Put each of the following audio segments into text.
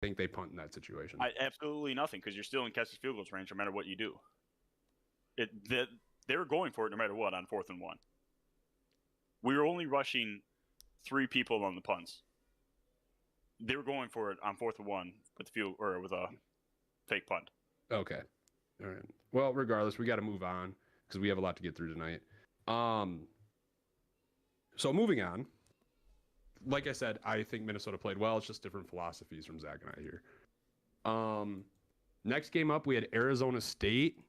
think they punt in that situation? Absolutely nothing, because you're still in catch field goals range no matter what you do. They were going for it no matter what on 4th and 1. We were only rushing 3 people on the punts. They were going for it on 4th and 1 with a fake punt. Okay. All right. Well, regardless, we got to move on because we have a lot to get through tonight. So moving on. Like I said, I think Minnesota played well. It's just different philosophies from Zach and I here. Next game up, we had Arizona State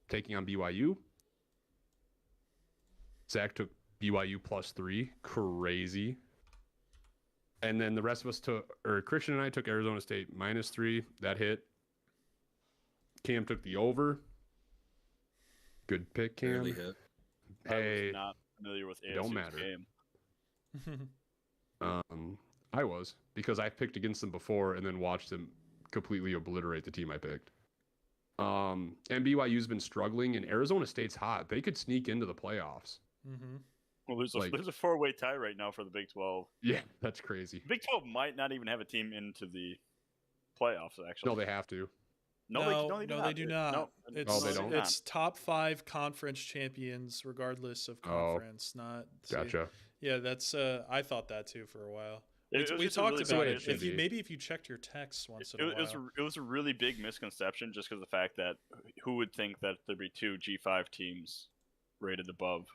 taking on BYU. Zach took BYU +3. Crazy. And then the rest of us Christian and I took Arizona State -3. That hit. Cam took the over. Good pick, Cam. Barely hit. I was not familiar with ASU's don't matter. game. I was, because I picked against them before and then watched them completely obliterate the team I picked. And BYU's been struggling, and Arizona State's hot. They could sneak into the playoffs. Mm-hmm. Well, there's a 4-way tie right now for the Big 12. Yeah, that's crazy. Big 12 might not even have a team into the playoffs, actually. No, they have to. No, they do not. No, they don't? It's top 5 conference champions, regardless of conference. Gotcha. Yeah, that's. I thought that too for a while. We talked really about it. issue. If you checked your texts once in a while. It was a really big misconception, just because of the fact that who would think that there'd be 2 G5 teams rated above.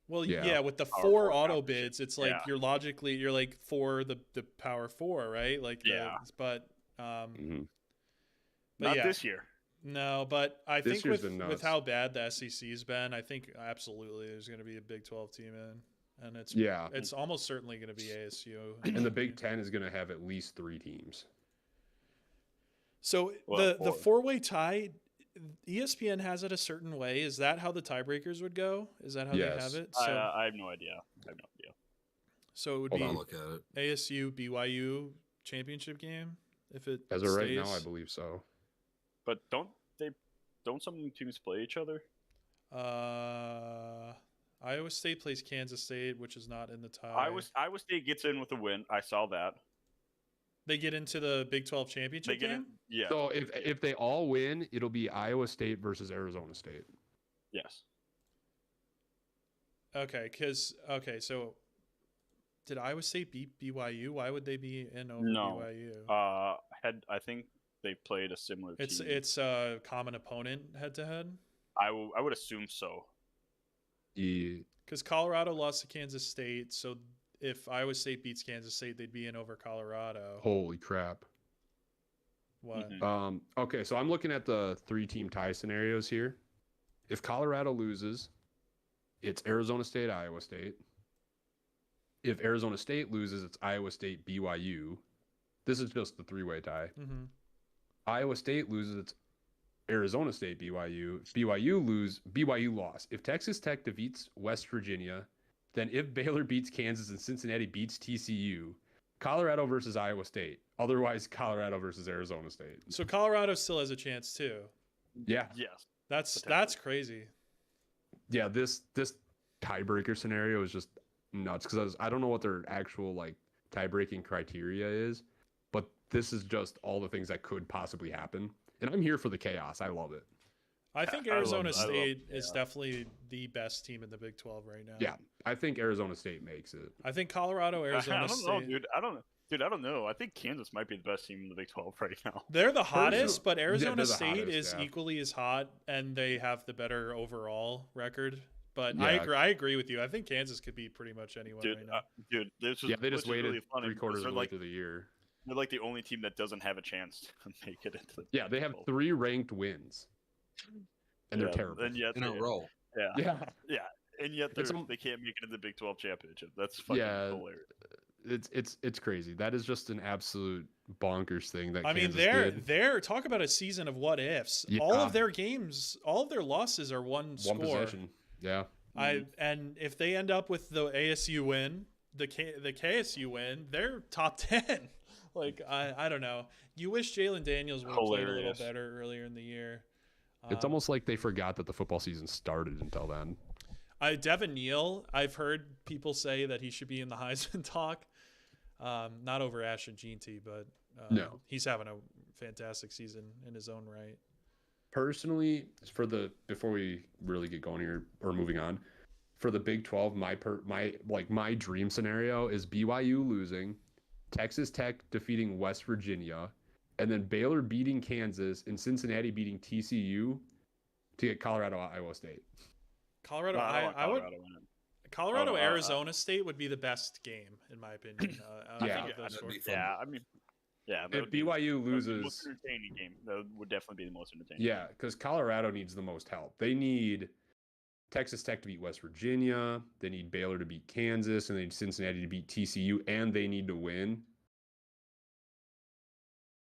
Well, yeah, with the 4 auto bids, it's like you're like for the Power 4, right? Like but not this year. No, but I think with how bad the SEC's been, I think absolutely there's going to be a Big 12 team in, and it's almost certainly going to be ASU. And the Big 10 is going to have at least 3 teams. So the 4-way tie, ESPN has it a certain way. Is that how the tiebreakers would go? Is that how they have it? So, I have no idea. So it would be look at it. ASU BYU championship game if it as of right now, I believe so. But don't some teams play each other? Iowa State plays Kansas State, which is not in the tie. Iowa State gets in with a win. I saw that. They get into the Big 12 championship game? Yeah. So if they all win, it'll be Iowa State versus Arizona State. Yes. Okay, so did Iowa State beat BYU? Why would they be in over BYU? I think they played a similar team. It's a common opponent head to head? I would assume so. Yeah. Because Colorado lost to Kansas State, so if Iowa State beats Kansas State, they'd be in over Colorado. Holy crap. What? Mm-hmm. Okay, so I'm looking at the 3-team tie scenarios here. If Colorado loses, it's Arizona State, Iowa State. If Arizona State loses, it's Iowa State, BYU. This is just the 3-way tie. Mm-hmm. Iowa State loses, it's Arizona State, BYU. If BYU lost. If Texas Tech defeats West Virginia, then if Baylor beats Kansas and Cincinnati beats TCU, Colorado versus Iowa State. Otherwise, Colorado versus Arizona State. So Colorado still has a chance too. Yeah. Yes. That's crazy. Yeah, this tiebreaker scenario is just nuts because I don't know what their actual tie-breaking criteria is, but this is just all the things that could possibly happen. And I'm here for the chaos. I love it. I think Arizona State is definitely the best team in the Big 12 right now. Yeah, I think Arizona State makes it. I think Colorado, Arizona State. I don't know, dude. I don't know. I think Kansas might be the best team in the Big 12 right now. They're the hottest, but Arizona State is equally as hot, and they have the better overall record. But yeah. I agree with you. I think Kansas could beat pretty much anyone right now. They just waited really funny 3/4 of the way through the year. They're like the only team that doesn't have a chance to make it into the Yeah, they have 3 ranked wins. And they're terrible. And yet in a row. Yeah. And yet they can't make it in the Big 12 championship. That's fucking hilarious. It's crazy. That is just an absolute bonkers thing that Kansas did. they're talk about a season of what ifs. Yeah. All of their games, all of their losses are one score. Possession. Yeah. And if they end up with the ASU win, the KSU win, they're top 10. I don't know. You wish Jalen Daniels would have played a little better earlier in the year. It's almost like they forgot that the football season started until then. Devin Neal, I've heard people say that he should be in the Heisman talk. Not over Ashton Jeanty, but No. He's having a fantastic season in his own right. Personally, before we really get going here or moving on, for the Big 12, my dream scenario is BYU losing, Texas Tech defeating West Virginia, and then Baylor beating Kansas and Cincinnati beating TCU to get Colorado Iowa State. Colorado, I would. Colorado Arizona State would be the best game in my opinion. If BYU loses, the most entertaining game. That would definitely be the most entertaining. Yeah, because Colorado needs the most help. They need Texas Tech to beat West Virginia. They need Baylor to beat Kansas, and they need Cincinnati to beat TCU, and they need to win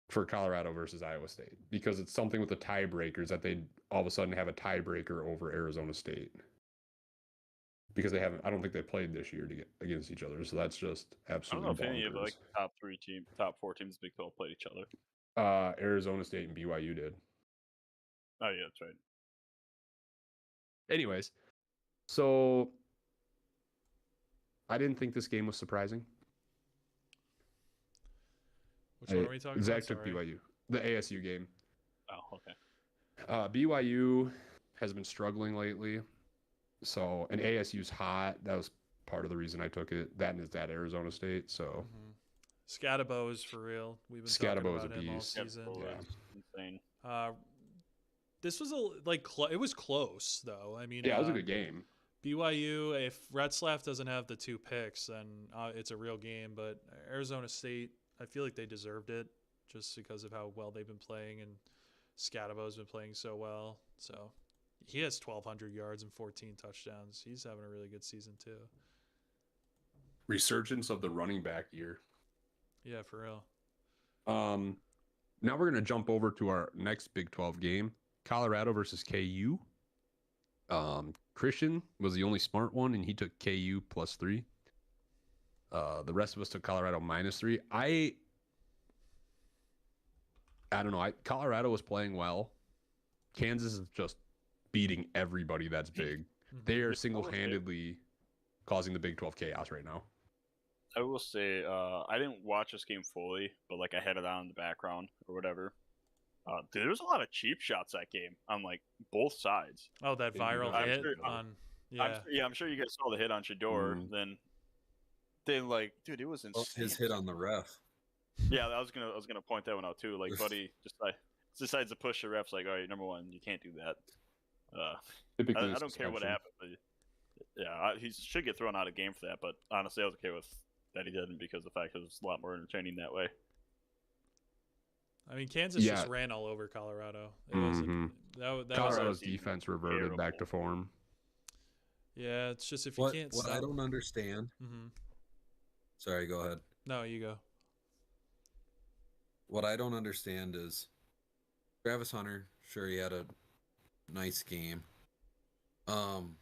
for Colorado versus Iowa State because it's something with the tiebreakers that they all of a sudden have a tiebreaker over Arizona State because they haven't. I don't think they played this year to get against each other, so that's just absolutely. I don't know if any of the top 4 teams Big 12 played each other. Arizona State and BYU did. Oh yeah, that's right. Anyways, so I didn't think this game was surprising. Which one are we talking Zach about? took BYU, the ASU game. Oh, okay. BYU has been struggling lately, so and ASU's hot. That was part of the reason I took it. That and is that Arizona State. So Scatabo is for real. We've been talking about him all season. Insane. This was it was close though. I mean, yeah, it was a good game. BYU, if Retzlaff doesn't have the 2 picks, then it's a real game. But Arizona State, I feel like they deserved it just because of how well they've been playing, and Scatabo's been playing so well. So he has 1,200 yards and 14 touchdowns. He's having a really good season too. Resurgence of the running back year. Yeah, for real. Now we're gonna jump over to our next Big 12 game: Colorado versus KU. Christian was the only smart one, and he took KU +3. The rest of us took Colorado -3. I don't know. Colorado was playing well. Kansas is just beating everybody that's big. They are single-handedly causing the Big 12 chaos right now. I will say, I didn't watch this game fully, but like I had it on in the background or whatever. Dude, there was a lot of cheap shots that game on like both sides. Oh, that viral hit on. Yeah, I'm sure you guys saw the hit on Shador. Then like, dude, it was insane. His hit on the ref. Yeah, I was gonna point that one out too. Like, buddy, just decides to push the refs. Like, all right, number one, you can't do that. I don't care what happened. But yeah, he should get thrown out of game for that. But honestly, I was okay with that he didn't because the fact it was a lot more entertaining that way. I mean, Kansas just ran all over Colorado. Colorado's defense reverted back to form. Yeah, it's just if you can't. What I don't understand. Sorry, go ahead. No, you go. What I don't understand is Travis Hunter. Sure, he had a nice game. 8 Oh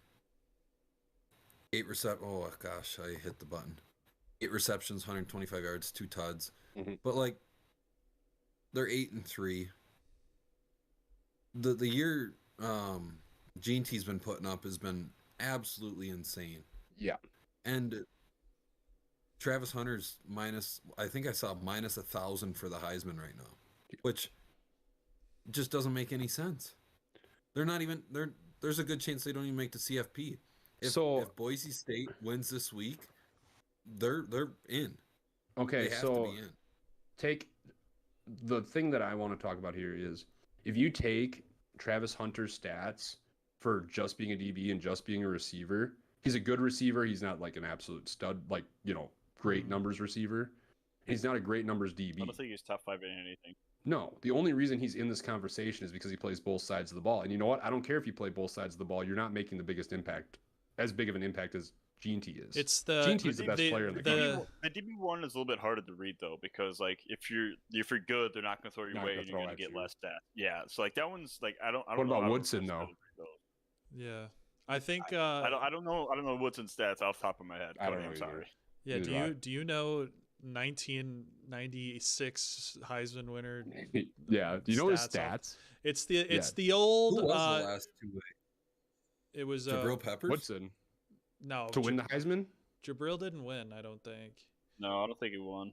gosh, I hit the button. 8 receptions, 125 yards, 2 tuds. But like, they're 8-3. The year Gene T's been putting up has been absolutely insane. Yeah. And Travis Hunter's I think I saw -1,000 for the Heisman right now, which just doesn't make any sense. They're not even there's a good chance they don't even make the CFP. If Boise State wins this week, they're in. Okay, so take the thing that I want to talk about here is if you take Travis Hunter's stats for just being a DB and just being a receiver, he's a good receiver. He's not like an absolute stud, like, great numbers receiver. He's not a great numbers DB. I don't think he's top 5 in anything. No, the only reason he's in this conversation is because he plays both sides of the ball. And you know what? I don't care if you play both sides of the ball. You're not making the biggest impact, as big of an impact as Gene T is. Gene T is the best player in the country. The DB one is a little bit harder to read though, because like if you're good, they're not going to throw your way, and you're going to get less stats. Yeah, so like that one's like I don't. What about Woodson though? Yeah, I think I don't know Woodson's stats off the top of my head. I don't know. I'm sorry. Yeah, do you know 1996 Heisman winner? Yeah, do you know his stats? It's the old. Who was the last 2 It was Jabril Peppers. Woodson. No, to win the Heisman. Jabril didn't win, I don't think. No, I don't think he won.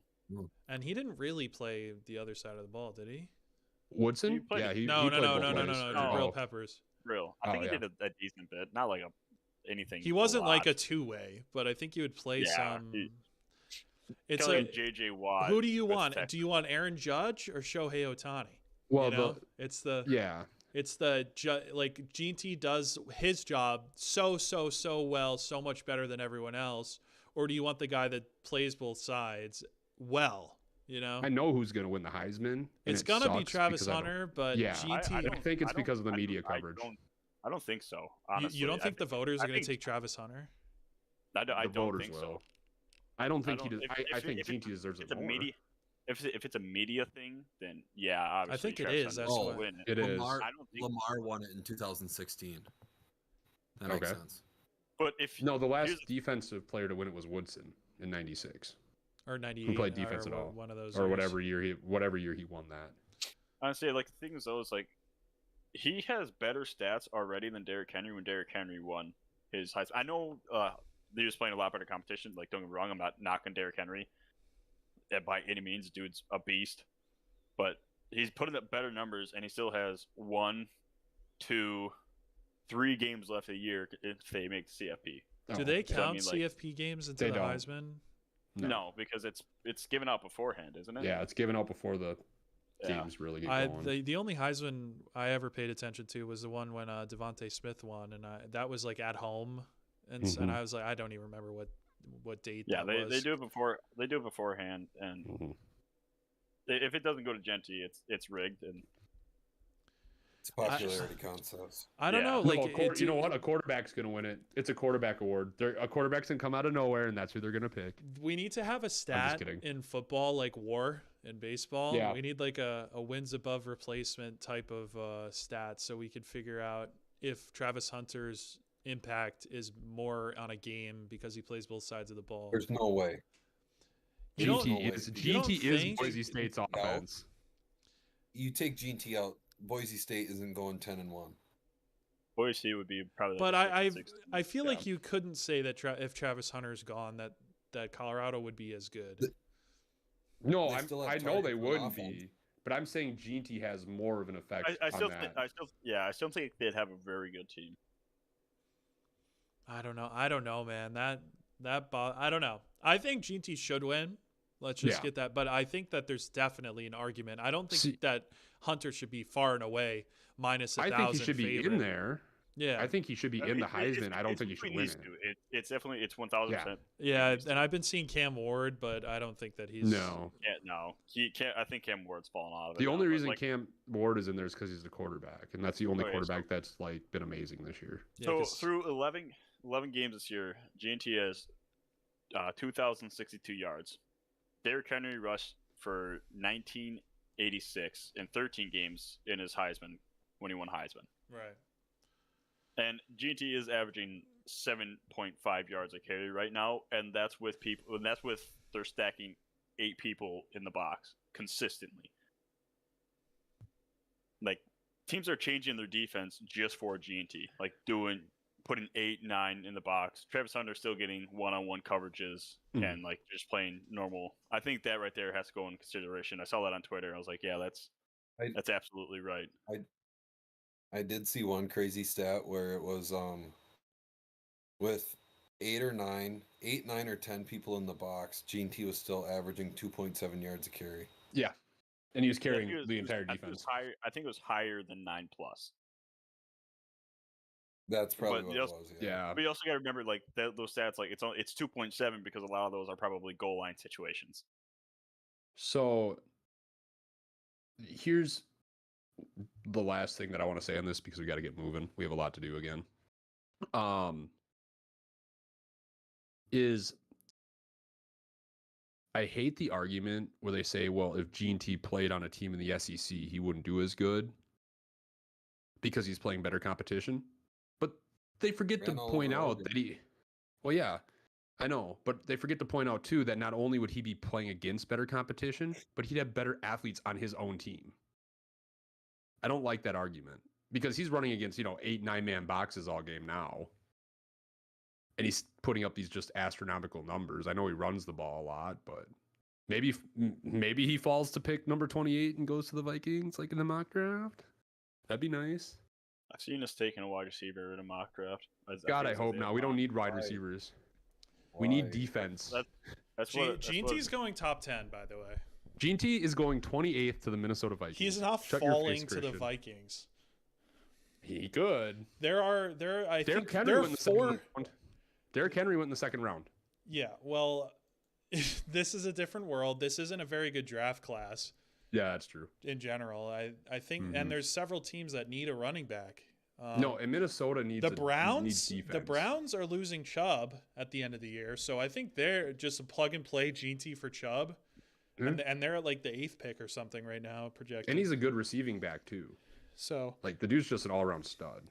And he didn't really play the other side of the ball, did he? Woodson? played- Yeah, he No, he no, played no, both no, no, no, ways. no, Oh. Jabril Peppers. Real. I Oh, think he yeah. did a decent bit, not like anything. He wasn't like lot. a two-way, but I think he would play Yeah, some. he- It's Kelly a. and JJ Watt. Who do you with want? Tech. Do you want Aaron Judge or Shohei Ohtani? Well, you know? It's the yeah. like Gene T does his job so well, so much better than everyone else, or do you want the guy that plays both sides well? You know, I know who's going to win the Heisman. and it's it gonna be sucks Travis because I don't- Hunter, but Yeah, Gene I T. I don't- think it's I don't- because of the I media don't- coverage. I don't think so. Honestly, you don't think the voters are I going to think- take Travis Hunter? I The don't voters think will. so. I don't think he don't- does. if- I if- think if Gene it's- T deserves It's it a more. media. If it's a media thing, then yeah, obviously. think it Travis is, Hunter that's will why. win it. It is. Lamar, I don't think. Lamar won it in 2016. That makes Okay. sense. But if No, the last here's- defensive player to win it was Woodson in '96, Or 98? who played defense at all, One of those, or years. whatever year he won that. honestly, like the thing is though, is like he has better stats already than Derrick Henry when Derrick Henry won his high. I know he was playing a lot better competition. Like, don't get me wrong, I'm not knocking Derrick Henry by any means. Dude's a beast, but he's putting up better numbers, and he still has 1, 2, 3 games left a year if they make the CFP. Do Oh, they so I count mean, like, CFP games into they the don't. Heisman? No, because it's given out beforehand, isn't it? Yeah, it's given out before the Yeah. games really get going. The only Heisman I ever paid attention to was the one when Devontae Smith won, and that was like at home, and Mhm. I was like, I don't even remember what date. Yeah, that was. they do it before. They do it beforehand, and Mhm. if it doesn't go to Genty, it's rigged. And It's a popularity contest. I don't Yeah. know. No, Like, you know what? A quarterback's going to win it. It's a quarterback award. A quarterback's going to come out of nowhere, and that's who they're going to pick. we need to have a stat kidding. in football like WAR in baseball. Yeah. We need like a wins above replacement type of stat so we could figure out if Travis Hunter's impact is more on a game because he plays both sides of the ball. There's no way. You don't- GT you don't is think- Boise State's offense. You take Gene T out, Boise State isn't going 10-1. Boise would be probably. But like I 6, I feel yeah. like you couldn't say that if Travis Hunter's gone that Colorado would be as good. No, They still have I know they targets on wouldn't offense. be, but I'm saying GT has more of an effect I on still, that. I still think they'd have a very good team. I don't know, man. I don't know. I think GT should win. Let's just Yeah. get that. But I think that there's definitely an argument. I don't think See- that Hunter should be far and away minus 1,000 I think he should be favorite. in there. Yeah. I think he should be in the Heisman. I don't think he should win it. It's definitely 1,000%. Yeah, and I've been seeing Cam Ward, but I don't think that he's No. Yeah, no, he can't. I think Cam Ward's fallen out of it. The now, only but, reason like, Cam Ward is in there is because he's the quarterback, and that's the only Okay, so- quarterback that's like been amazing this year. Yeah, so 'cause- through 11 games this year, GNT has 2,062 yards. Derrick Henry rushed for 1986 in 13 games in his Heisman when he won Heisman. right. And GNT is averaging 7.5 yards a carry right now, and that's with people. And that's with they're stacking 8 people in the box consistently. Like teams are changing their defense just for GNT, like putting 8, 9 in the box. Travis Hunter still getting one-on-one coverages Mhm. and like just playing normal. I think that right there has to go into consideration. I saw that on Twitter. I was like, yeah, that's absolutely right. I did see one crazy stat where it was with 8 or 9 or 10 people in the box, Gene T was still averaging 2.7 yards a carry. Yeah, and he was I carrying think it was- the entire I think it was defense. higher. I think it was higher than 9+. That's probably But what you it also- was. Yeah, But you also got to remember, like those stats, like it's 2.7 because a lot of those are probably goal line situations. So here's the last thing that I want to say on this because we got to get moving. We have a lot to do again. Is I hate the argument where they say, well, if G&T played on a team in the SEC, he wouldn't do as good because he's playing better competition. But they forget to Ran all point over out Oregon. that well, yeah, I know, but they forget to point out too that not only would he be playing against better competition, but he'd have better athletes on his own team. I don't like that argument because he's running against, 8, 9-man boxes all game now. And he's putting up these just astronomical numbers. I know he runs the ball a lot, but Maybe he falls to pick number 28 and goes to the Vikings like in the mock draft. That'd be nice. I've seen us taking a wide receiver in a mock draft. God, I hope not. We don't need wide receivers. We need defense. Gene-T's going top 10, by the way. Gene-T is going 28th to the Minnesota Vikings. He's not falling to the Vikings. He could. I think Henry there are went in the four. second round. Derrick Henry went in the second round. Yeah, well, this is a different world. This isn't a very good draft class. Yeah, that's true. In general, I think, and there's several teams that need a running back. No, and Minnesota needs the Browns. Needs The Browns are losing Chubb at the end of the year, so I think they're just a plug and play Gene-T for Chubb, and they're at like the 8th pick or something right now projected. And he's a good receiving back too. So like the dude's just an all around stud.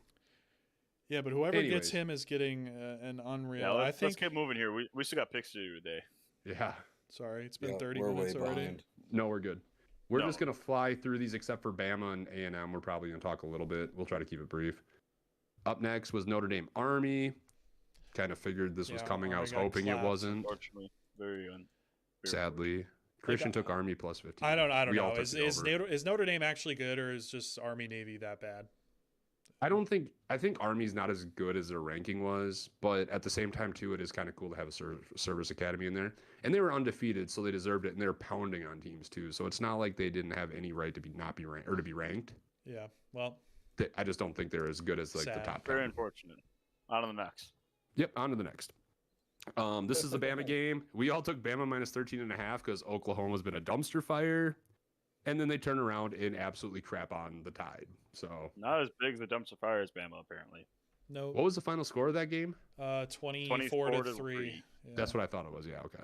Yeah, but whoever gets him is getting an unreal. Yeah, let's get moving here. We still got picks to do today. Yeah. Sorry, it's been 30 minutes already. Behind. No, we're good. We're just gonna fly through these, except for Bama and A&M. We're probably gonna talk a little bit. We'll try to keep it brief. Up next was Notre Dame Army. Kind of figured this was coming. I was hoping it wasn't. Unfortunately, very sadly. Christian took Army plus 15. I don't know. Is Notre Dame actually good, or is just Army Navy that bad? I think Army's not as good as their ranking was, but at the same time too, it is kind of cool to have a service academy in there. And they were undefeated, so they deserved it, and they're pounding on teams too. So it's not like they didn't have any right to not be ranked or to be ranked. Yeah, well, I just don't think they're as good as like the top 10. Very unfortunate. On to the next. Yep, on to the next. This is the Bama game. We all took Bama minus 13.5 because Oklahoma's been a dumpster fire. And then they turn around and absolutely crap on the Tide. So not as big as the dumpster fire as Bama, apparently. No. What was the final score of that game? 24-3. Yeah. That's what I thought it was. Yeah. Okay.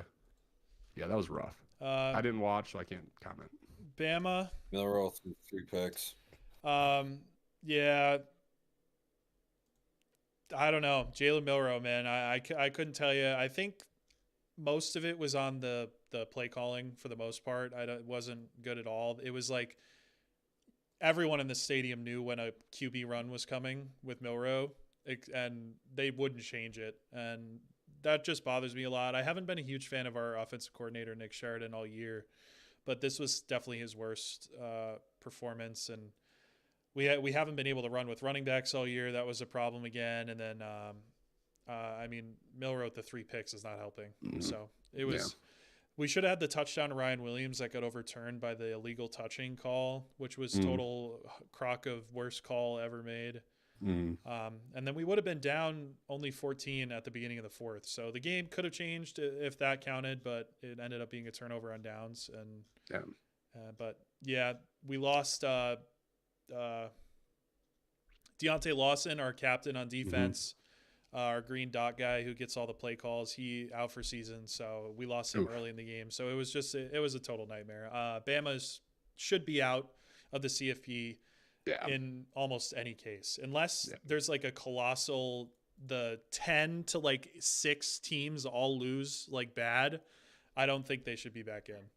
Yeah, that was rough. I didn't watch, so I can't comment. Bama. Milrow 3 picks. Yeah. I don't know. Jalen Milrow, man. I couldn't tell you. I think most of it was on the play calling for the most part. It wasn't good at all. It was like everyone in the stadium knew when a QB run was coming with Milrow, and they wouldn't change it. And that just bothers me a lot. I haven't been a huge fan of our offensive coordinator, Nick Sheridan, all year, but this was definitely his worst performance. And we haven't been able to run with running backs all year. That was a problem again. And then, Milrow, the 3 picks is not helping. Mm-hmm. So it was... Yeah. We should have had the touchdown to Ryan Williams that got overturned by the illegal touching call, which was total crock of worst call ever made. And then we would have been down only 14 at the beginning of the 4th. So the game could have changed if that counted, but it ended up being a turnover on downs. And we lost Deontay Lawson, our captain on defense. Our green dot guy who gets all the play calls, he out for season, so we lost him early in the game. So it was just it was a total nightmare. Bama should be out of the CFP in almost any case, unless there's like a colossal the 10 to like 6 teams all lose like bad. I don't think they should be back in.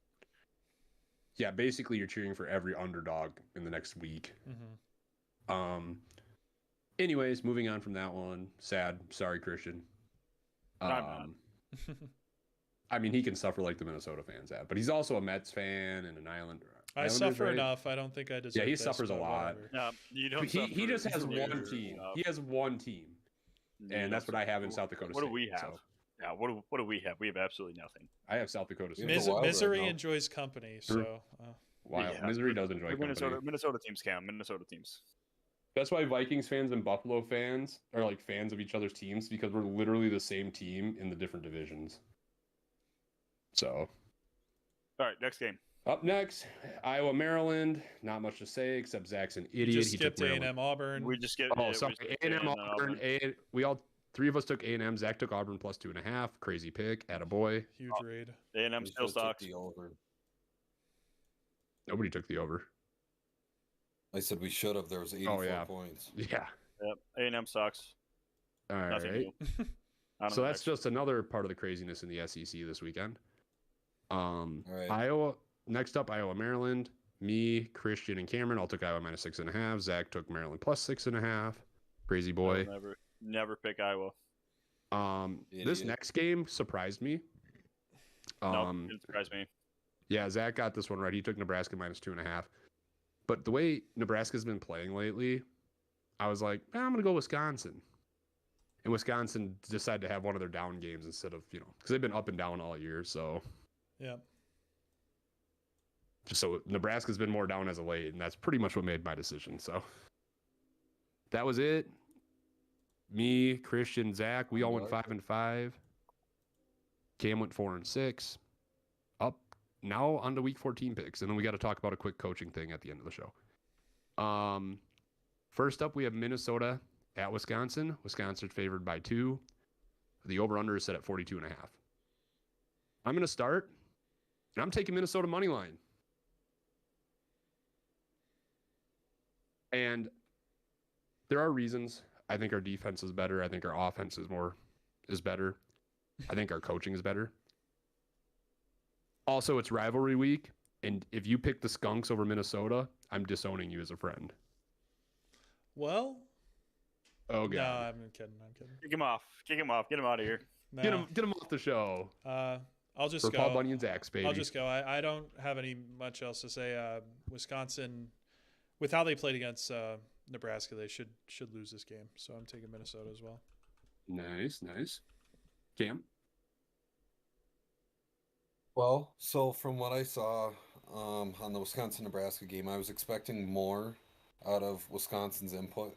Yeah, basically you're cheering for every underdog in the next week. Anyways, moving on from that one. Sad. Sorry, Christian. I mean, he can suffer like the Minnesota fans have, but he's also a Mets fan and an Islander. I suffer enough. I don't think I deserve. Yeah, he suffers a lot. No, you don't. He just has one team. He has one team, and that's what I have in South Dakota State. What do we have? So. Yeah, what do we have? We have absolutely nothing. I have South Dakota State. Misery enjoys company. So. Wow, Misery does enjoy company. Minnesota teams count. Minnesota teams. That's why Vikings fans and Buffalo fans are like fans of each other's teams, because we're literally the same team in the different divisions. So. All right, next game. Up next, Iowa, Maryland. Not much to say except Zach's an idiot. Just skipped A&M Auburn. We just skipped. Oh, sorry, A&M Auburn. We all 3 of us took A&M. Zach took Auburn plus 2.5. Crazy pick. Attaboy. Huge raid. A&M still sucks. Nobody took the over. I said we should have. There was 84 points. Yeah. Yep. A&M sucks. All right. So that's just another part of the craziness in the SEC this weekend. Right. Iowa. Next up, Iowa, Maryland. Me, Christian, and Cameron all took Iowa minus 6.5. Zach took Maryland plus 6.5. Crazy boy. Never pick Iowa. This next game surprised me. No, didn't surprise me. Yeah, Zach got this one right. He took Nebraska -2.5. But the way Nebraska's been playing lately, I was like, I'm going to go Wisconsin. And Wisconsin decided to have one of their down games instead of, because they've been up and down all year. So, yeah. Just so Nebraska's been more down as of late, and that's pretty much what made my decision. So, that was it. Me, Christian, Zach, we all went 5-5. Cam went 4-6. Up now on to week 14 picks, and then we got to talk about a quick coaching thing at the end of the show. First up, we have Minnesota at Wisconsin. Wisconsin's favored by 2. The over/under is set at 42.5. I'm going to start, and I'm taking Minnesota money line. And there are reasons. I think our defense is better. I think our offense is better. I think our coaching is better. Also, it's rivalry week, and if you pick the Skunks over Minnesota, I'm disowning you as a friend. Well, oh god, no, I'm kidding. Kick him off. Get him out of here. No. Get him off the show. I'll just for go. Paul Bunyan's axe, baby. I'll just go. I don't have any much else to say. Wisconsin, with how they played against Nebraska, they should lose this game. So I'm taking Minnesota as well. Nice. Cam? Well, so from what I saw on the Wisconsin-Nebraska game, I was expecting more out of Wisconsin's input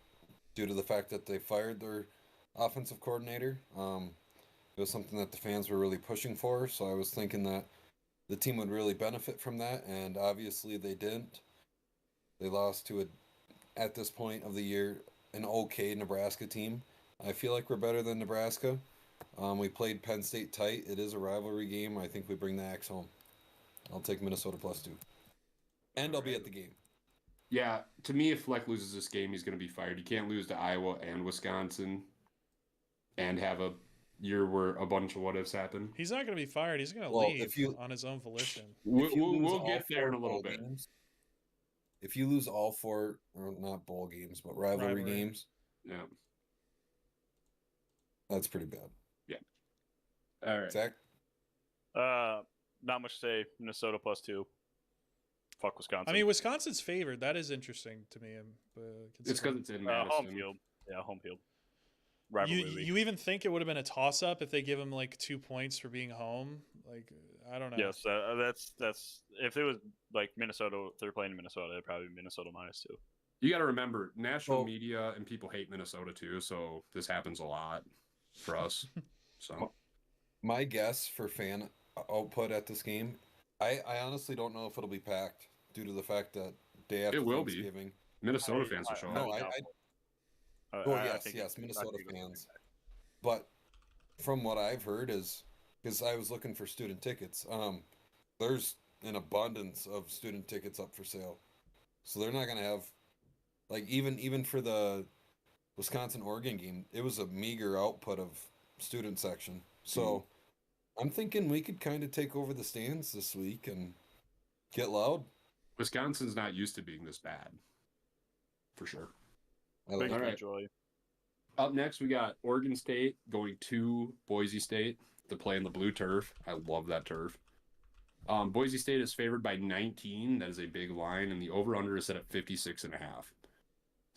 due to the fact that they fired their offensive coordinator. It was something that the fans were really pushing for, so I was thinking that the team would really benefit from that, and obviously they didn't. They lost to, at this point of the year, an okay Nebraska team. I feel like we're better than Nebraska. We played Penn State tight. It is a rivalry game. I think we bring the axe home. I'll take Minnesota +2. And I'll be at the game. Yeah, to me, if Fleck loses this game, he's going to be fired. You can't lose to Iowa and Wisconsin and have a year where a bunch of what-ifs happen. He's not going to be fired. He's going to leave on his own volition. We'll get there in a little bit. If you lose all 4, or not bowl games, but rivalry games, yeah, that's pretty bad. Yeah. All right. Zach? Not much to say. Minnesota +2. Fuck Wisconsin. I mean, Wisconsin's favored. That is interesting to me. It's because it's in Madison. Home field. Yeah, home field. Rivalry week. You even think it would have been a toss-up if they give him like 2 points for being home? Like, I don't know. Yes, that's if it was like Minnesota, if they're playing in Minnesota, it'd probably be Minnesota -2. You got to remember, national media and people hate Minnesota too, so this happens a lot for us. So, my guess for fan output at this game, I honestly don't know if it'll be packed due to the fact that day after Thanksgiving, Minnesota fans will show up. No, yes, Minnesota fans. But from what I've heard is, because I was looking for student tickets, there's an abundance of student tickets up for sale. So they're not going to have, like, even for the Wisconsin-Oregon game, it was a meager output of student section. So I'm thinking we could kind of take over the stands this week and get loud. Wisconsin's not used to being this bad, for sure. All right. Enjoy. Up next, we got Oregon State going to Boise State to play in the blue turf. I love that turf. Boise State is favored by 19. That is a big line, and the over/under is set at 56.5.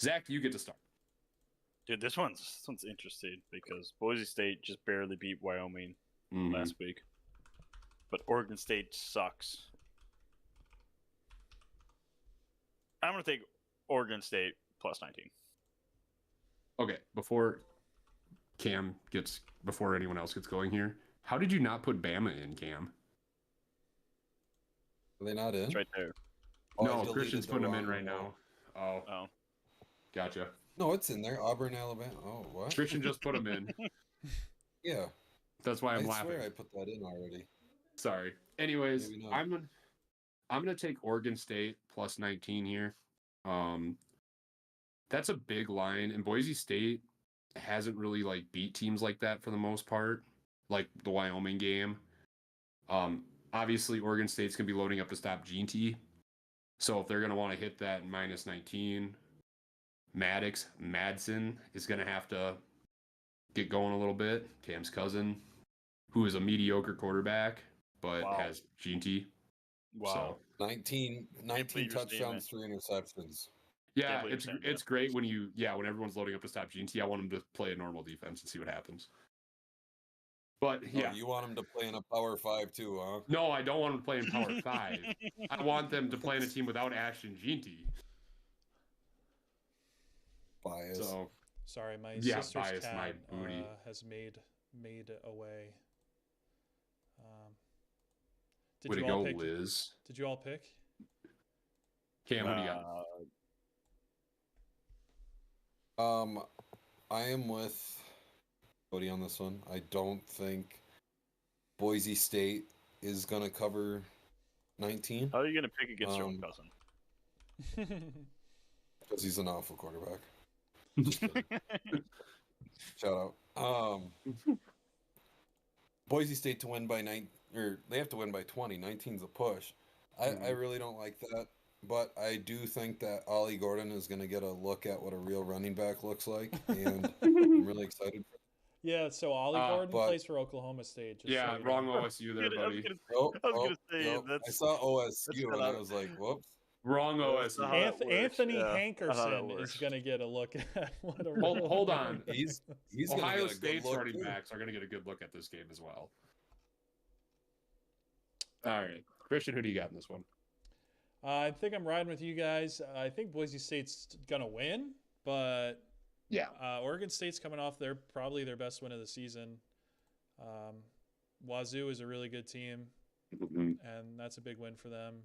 Zach, you get to start. Dude, this one's interesting because Boise State just barely beat Wyoming last week, but Oregon State sucks. I'm gonna take Oregon State +19. Okay, before anyone else gets going here, how did you not put Bama in, Cam? Are they not in? It's right there. No, Christian's putting them in right now. Oh. Gotcha. No, it's in there. Auburn, Alabama. Oh, what? Christian just put them in. Yeah. That's why I'm laughing. I swear I put that in already. Sorry. Anyways, I'm gonna take Oregon State +19 here. That's a big line, and Boise State hasn't really like beat teams like that for the most part, like the Wyoming game. Obviously, Oregon State's gonna be loading up to stop G&T, so if they're gonna want to hit that -19, Madsen is gonna have to get going a little bit. Cam's cousin, who is a mediocre quarterback but has G&T. Wow. 19 believe your touchdowns, 3 interceptions. Yeah, believe you're saying it's that. great when when everyone's loading up to stop G&T. I want them to play a normal defense and see what happens. But yeah, You want them to play in a Power 5 too, huh? no, I don't want them to play in Power 5. I want them to play in a team without Ashton G&T. Bias. So Sorry, my Yeah, sister's bias cat my booty. has made away. Did way to you all go, pick? Liz. Did you all pick? Cam, what do you got? I am with Cody on this one. I don't think Boise State is gonna cover 19 How are you going to pick against your own cousin? because he's an awful quarterback. Just kidding. Shout out. Boise State to win by 9, or they have to win by 20. 19's a push. I really don't like that, but I do think that Ollie Gordon is going to get a look at what a real running back looks like, and I'm really excited. Yeah, so Ollie Gordon plays for Oklahoma State. Just Yeah, so wrong OSU there, buddy. I was going to say, I saw OSU and I was like, whoops. Wrong OSU. Anthony Hankerson is going to get a look at what a Hold on. He's Ohio gonna get a good State's look, running too. backs are going to get a good look at this game as well. All right. Christian, who do you got in this one? I think I'm riding with you guys. I think Boise State's going to win, but Yeah. Oregon State's coming off probably their best win of the season. Wazoo is a really good team, Mm-hmm. and that's a big win for them.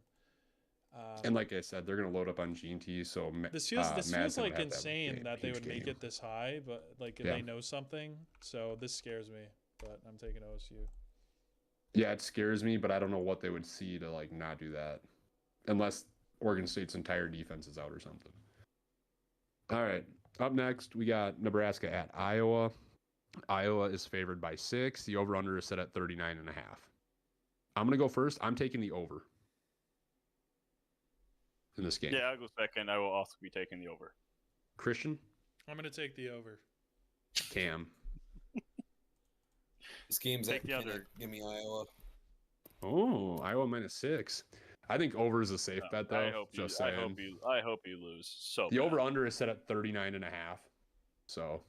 And like I said, they're going to load up on G&T, so this feels Madsen would like have to have a insane that they huge would make game. it this high, but like Yeah. they know something. So this scares me, but I'm taking OSU. Yeah, it scares me, but I don't know what they would see to like not do that, unless Oregon State's entire defense is out or something. All right, up next we got Nebraska at Iowa. Iowa is favored by 6. The over/under is set at 39.5. I'm gonna go first. I'm taking the over in this game. Yeah, I'll go second. I will also be taking the over. Christian, I'm going to take the over. Cam. This game's Take at the under. Kinnick. Give me Iowa. Oh, Iowa -6. I think over is a safe bet though. Just saying. I hope you lose. So The bad. over/under is set at 39.5. So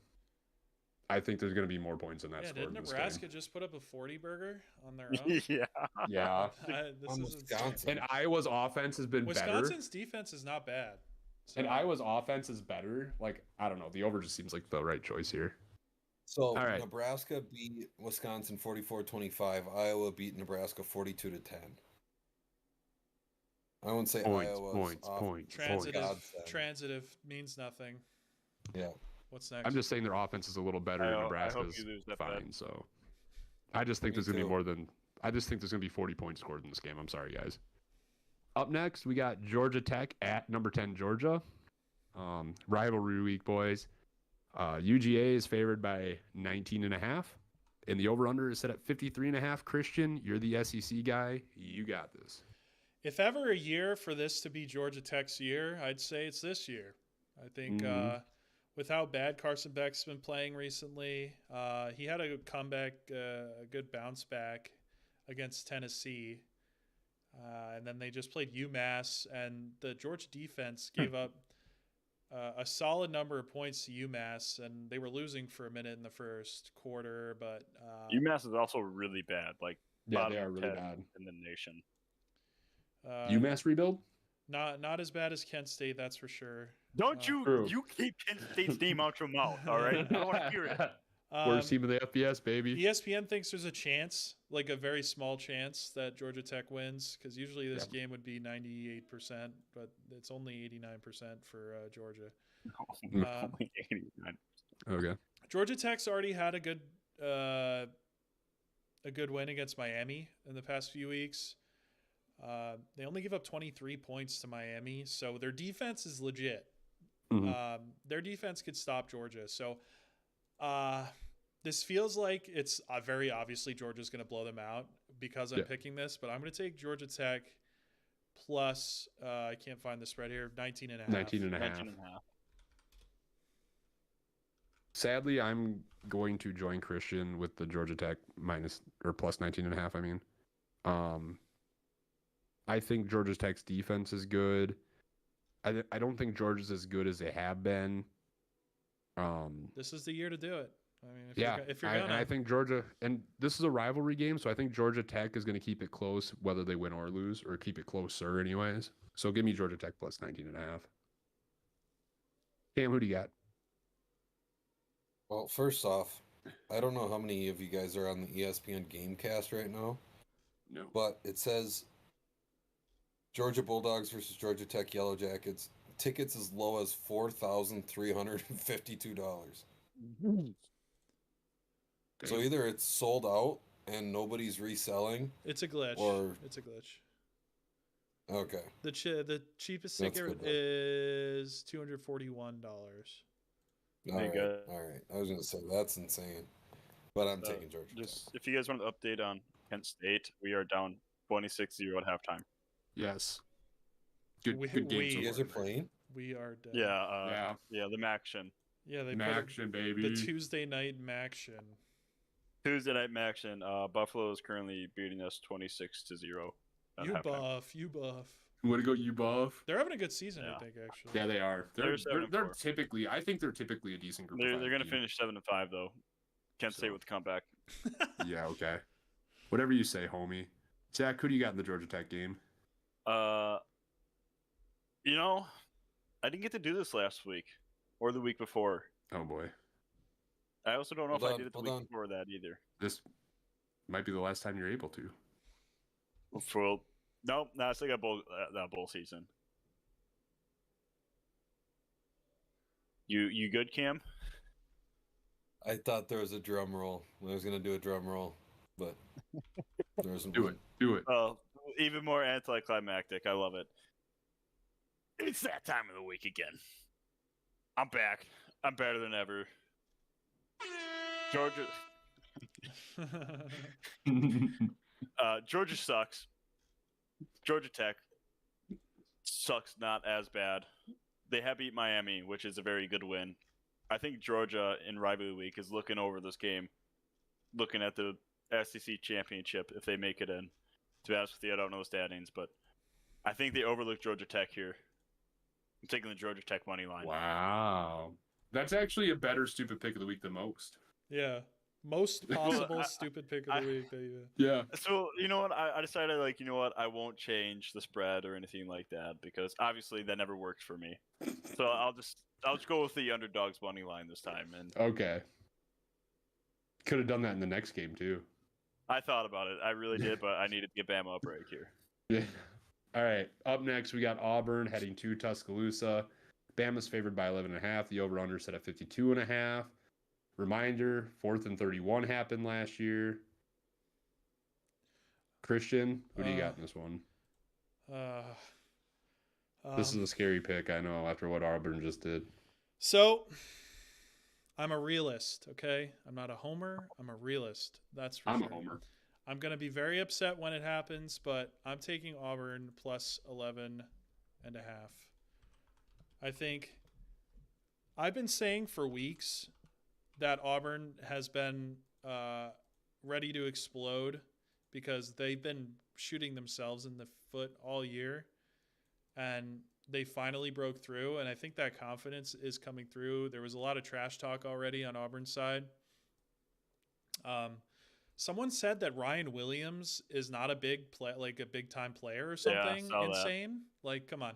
I think there's going to be more points in that Yeah, score. did in this Nebraska game. just put up a 40 burger on their own? Yeah. Yeah. This On is Wisconsin. insane. And Iowa's offense has been better. Wisconsin's defense is not bad. So, And Iowa's offense is better. Like, I don't know. The over just seems like the right choice here. So All right. Nebraska beat Wisconsin 44-25. Iowa beat Nebraska 42-10. I wouldn't say Iowa's transitive means nothing. Yeah. What's next? I'm just saying their offense is a little better. I and hope Nebraska's you lose that fine. bet. So I just think Me there's going to be too. more than. I just think there's going to be 40 points scored in this game. I'm sorry, guys. Up next, we got Georgia Tech at number 10 Georgia. Rivalry week, boys. UGA is favored by 19.5, and the over/under is set at 53.5. Christian, you're the SEC guy. You got this. If ever a year for this to be Georgia Tech's year, I'd say it's this year. I think with how bad Carson Beck's been playing recently, he had a good comeback, a good bounce back against Tennessee. And then they just played UMass, and the Georgia defense gave up a solid number of points to UMass, and they were losing for a minute in the first quarter. But UMass is also really bad. Like, Yeah, they bottom are really 10 bad. in the nation. UMass rebuild? Not as bad as Kent State, that's for sure. Don't True. you keep Kent State's name out your mouth, all right? I don't want to hear it. Worst team of the FBS, baby. ESPN thinks there's a chance, like a very small chance, that Georgia Tech wins, because usually this game would be 98%, but it's only 89% for Georgia. Only 89. Okay. Georgia Tech's already had a good win against Miami in the past few weeks. They only give up 23 points to Miami, so their defense is legit. Their defense could stop Georgia. So this feels like it's very obviously Georgia's going to blow them out because I'm picking this, but I'm going to take Georgia Tech plus, I can't find the spread here, 19.5. 19.5. Sadly, I'm going to join Christian with the Georgia Tech minus or plus 19.5. I mean, I think Georgia Tech's defense is good. I don't think Georgia's as good as they have been. This is the year to do it. I mean, if you're and gonna, I think Georgia, and this is a rivalry game, so I think Georgia Tech is going to keep it close, whether they win or lose, or keep it closer, anyways. So give me Georgia Tech plus 19.5. Cam, who do you got? Well, first off, I don't know how many of you guys are on the ESPN Gamecast right now. No. But it says Georgia Bulldogs versus Georgia Tech Yellow Jackets. Tickets as low as $4,352. So either it's sold out and nobody's reselling. it's a glitch. Or it's a glitch. Okay. The cheapest That's ticket good, is $241. All There you right. go. All right. I was gonna say that's insane, but I'm taking Georgia Just Tech. if you guys want an update on Kent State, we are down 26-0 at halftime. Yes. Good game. You guys are playing? We are dead. Yeah, the Maction. Yeah, they Maction, baby. the Tuesday night Maction. Tuesday night Maction. Buffalo is currently beating us 26-0. at halftime. You buff. Way to go, you buff. They're having a good season, Yeah. I think, actually. Yeah, they are. They're 7-4. They're typically. I think they're typically a decent group. They're going to finish 7-5 though. Kent State with the comeback. Yeah. Okay. Whatever you say, homie. Zach, who do you got in the Georgia Tech game? You know, I didn't get to do this last week or the week before. Oh boy, I also don't know if Hold I on, did it the hold week on. before that either. this might be the last time you're able to. No, I still got that bowl season. You good, Cam? I thought there was a drum roll. I was gonna do a drum roll, but there wasn't Do one. it. Do it. Oh, even more anticlimactic. I love it. It's that time of the week again. I'm back. I'm better than ever. Georgia. Georgia sucks. Georgia Tech sucks not as bad. They have beat Miami, which is a very good win. I think Georgia in rivalry week is looking over this game, looking at the SEC championship if they make it in. To be honest with you, I don't know the standings, but I think they overlook Georgia Tech here. I'm taking the Georgia Tech money line. Wow, that's actually a better stupid pick of the week than most. Yeah. Most possible stupid pick of the week. Yeah. So, you know what? I decided, you know what? I won't change the spread or anything like that because obviously that never works for me. So I'll just go with the underdog's money line this time. And Okay. Could have done that in the next game too. I thought about it. I really did, but I needed to get Bama a break here. Yeah. All right. Up next, we got Auburn heading to Tuscaloosa. Bama's favored by 11.5. The over/under set at 52.5. Reminder: 4th and 31 happened last year. Christian, who do you got in this one? This is a scary pick, I know, after what Auburn just did. So, I'm a realist, okay? I'm not a homer. I'm a realist. That's for I'm sure. a homer. I'm going to be very upset when it happens, but I'm taking Auburn plus 11.5. I think I've been saying for weeks that Auburn has been ready to explode because they've been shooting themselves in the foot all year, and they finally broke through, and I think that confidence is coming through. There was a lot of trash talk already on Auburn's side. Someone said that Ryan Williams is not a big big time player or something insane. Like, come on.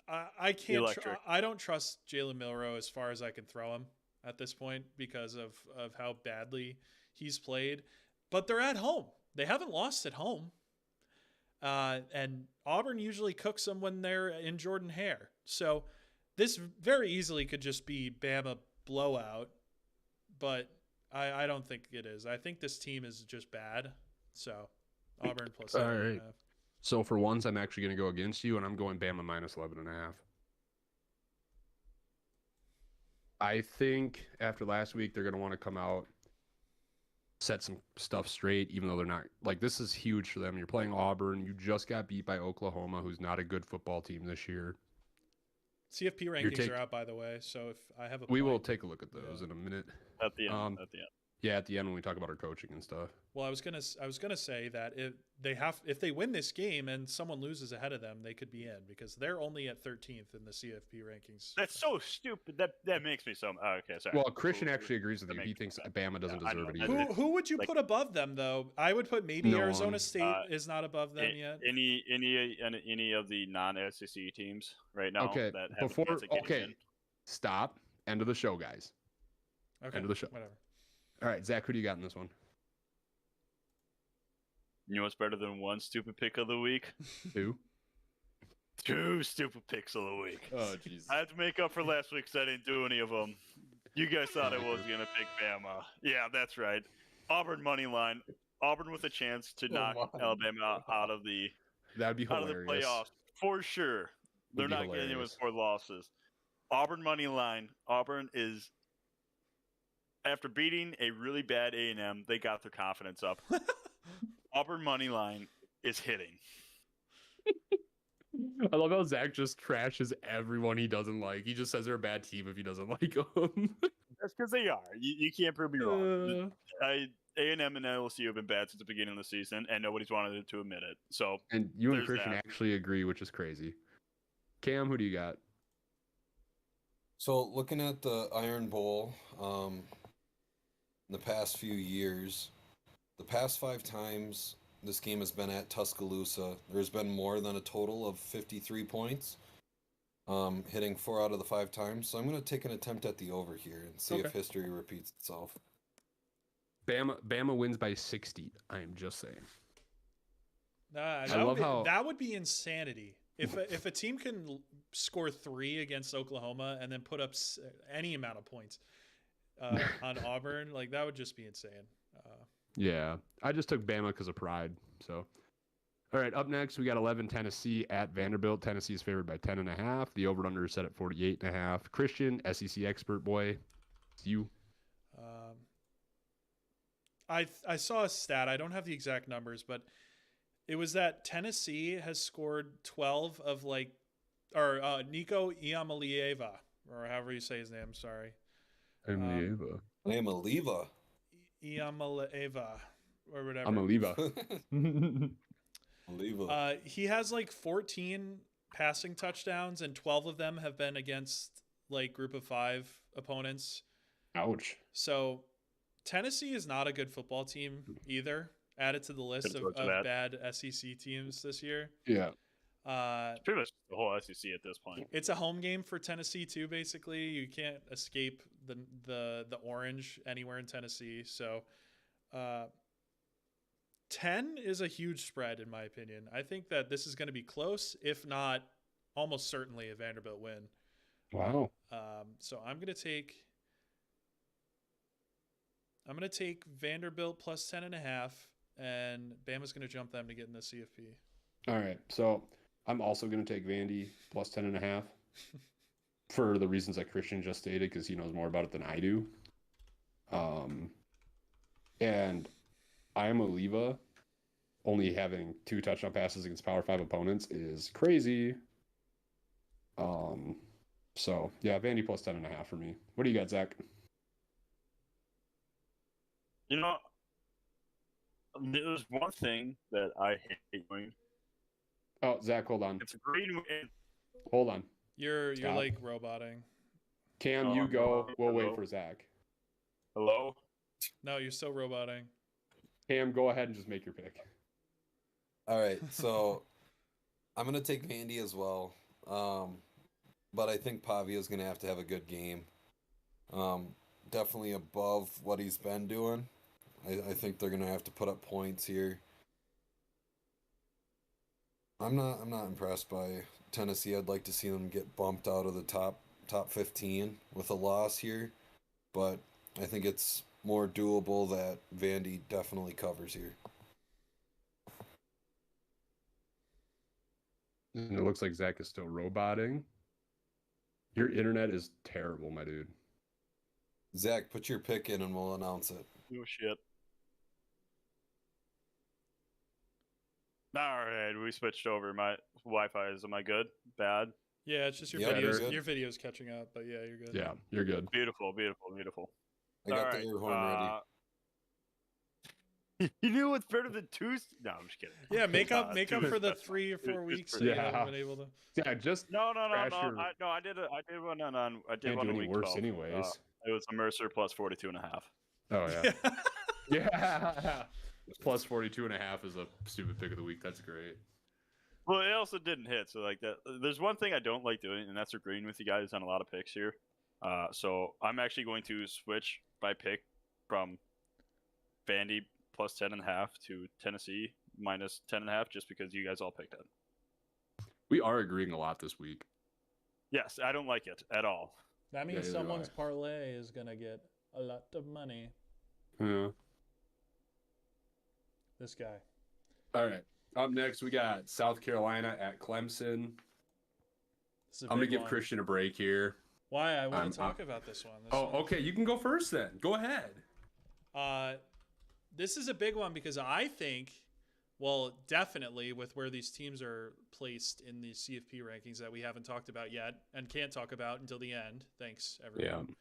I can't. I don't trust Jalen Milroe as far as I can throw him at this point because of how badly he's played. But they're at home. They haven't lost at home. And Auburn usually cooks them when they're in Jordan Hare. So this very easily could just be Bama blowout. But I don't think it is. I think this team is just bad. So Auburn plus 7.5. Right. So for once, I'm actually going to go against you, and I'm going Bama minus 11.5. I think after last week, they're going to want to come out, set some stuff straight, even though they're not. Like, this is huge for them. You're playing Auburn. You just got beat by Oklahoma, who's not a good football team this year. CFP rankings are out, by the way. So if I have a we will take a look at those in a minute. At the end. Yeah, at the end when we talk about our coaching and stuff. Well, I was gonna say that if they win this game and someone loses ahead of them, they could be in because they're only at 13th in the CFP rankings. That's so stupid. That makes me so. Oh, okay, sorry. Well, Christian actually agrees with you. He thinks Bama doesn't deserve it either. Who would you put above them though? I would put maybe No Arizona one. State is not above them yet. Any of the non-SEC teams right now. Okay, that have a chance of getting in. Stop. End of the show, guys. Okay, End of the show. Whatever. All right, Zach, who do you got in this one? You know what's better than one stupid pick of the week? Two. Two stupid picks of the week. Oh, jeez. I had to make up for last week because I didn't do any of them. You guys thought I was going to pick Bama. Yeah, that's right. Auburn money line. Auburn with a chance to knock Alabama out of the That'd be out of the hilarious. playoffs for sure. They're not getting it with 4 losses. Auburn money line. Auburn is, after beating a really bad A&M, they got their confidence up. Auburn money line is hitting. I love how Zach just trashes everyone he doesn't like. He just says they're a bad team if he doesn't like them. That's because they are. You can't prove me wrong. A&M and LSU have been bad since the beginning of the season, and nobody's wanted to admit it. So, and you and there's Christian that. actually agree, which is crazy. Cam, who do you got? So looking at the Iron Bowl, in the past few years, the past 5 times this game has been at Tuscaloosa, there's been more than a total of 53 points, hitting 4 out of the 5 times. So I'm going to take an attempt at the over here and see if history repeats itself. Bama wins by 60. I am just saying. That would be insanity. If a team can score 3 against Oklahoma and then put up any amount of points on Auburn, like that would just be insane. Yeah, I just took Bama because of pride. So, all right, up next we got 11 Tennessee at Vanderbilt. Tennessee is favored by 10.5. The over/under is set at 48.5. Christian, SEC expert boy, it's you. I saw a stat. I don't have the exact numbers, but it was that Tennessee has scored 12 of Nico Iamaleava, or however you say his name. Sorry. Iamaleava. Iamaleava, or whatever. Iamaleava. He has 14 passing touchdowns, and 12 of them have been against group of 5 opponents. Ouch. So Tennessee is not a good football team either. Added to the list of bad SEC teams this year. Yeah. It's pretty much the whole SEC at this point. It's a home game for Tennessee too. Basically, you can't escape the orange anywhere in Tennessee. So, 10 is a huge spread in my opinion. I think that this is going to be close, if not almost certainly a Vanderbilt win. Wow. So I'm gonna take Vanderbilt plus 10.5, and Bama's gonna jump them to get in the CFP. All right, so I'm also going to take Vandy plus 10.5 for the reasons that Christian just stated, because he knows more about it than I do. And Iamaleava only having 2 touchdown passes against Power 5 opponents is crazy. So yeah, Vandy plus 10.5 for me. What do you got, Zach? You know, there's one thing that I hate doing. Oh, Zach, hold on. It's a great. Hold on. You're Stop. roboting. Cam, you go. We'll wait for Zach. Hello? No, you're still roboting. Cam, go ahead and just make your pick. All right, so I'm going to take Vandy as well. But I think Pavia's going to have a good game. Definitely above what he's been doing. I think they're going to have to put up points here. I'm not impressed by Tennessee. I'd like to see them get bumped out of the top 15 with a loss here, but I think it's more doable that Vandy definitely covers here. And it looks like Zach is still roboting. Your internet is terrible, my dude. Zach, put your pick in and we'll announce it. Oh, shit. All right, we switched over. My Wi-Fi am I good? Bad? Yeah, it's just your Yeah, videos. good. Your video's catching up, but yeah, you're good. Yeah, you're good. Beautiful, beautiful, beautiful. I got All the right, air horn ready. You knew it's better than two. No, I'm just kidding. Yeah, make up Two for is the best 3 or one. 4 It's weeks that pretty- you Yeah. haven't been able to. Yeah, just No. Crash your- I did one on. I did can't one do on any week worse 12. anyways. It was a Mercer plus 42.5. Oh yeah. Yeah. Plus 42.5 is a stupid pick of the week. That's great. Well, it also didn't hit. So like that, there's one thing I don't like doing, and that's agreeing with you guys on a lot of picks here. So I'm actually going to switch my pick from Vandy plus 10.5 to Tennessee minus 10.5, just because you guys all picked it. We are agreeing a lot this week. Yes, I don't like it at all. That means neither do someone's I. parlay is going to get a lot of money. Yeah. This guy. All right. Up next, we got South Carolina at Clemson. This is a I'm going big to give one. Christian a break here. Why? I want I'm- to talk about this one. Okay. You can go first then. Go ahead. This is a big one because I think, well, definitely with where these teams are placed in the CFP rankings that we haven't talked about yet and can't talk about until the end. Thanks, everyone.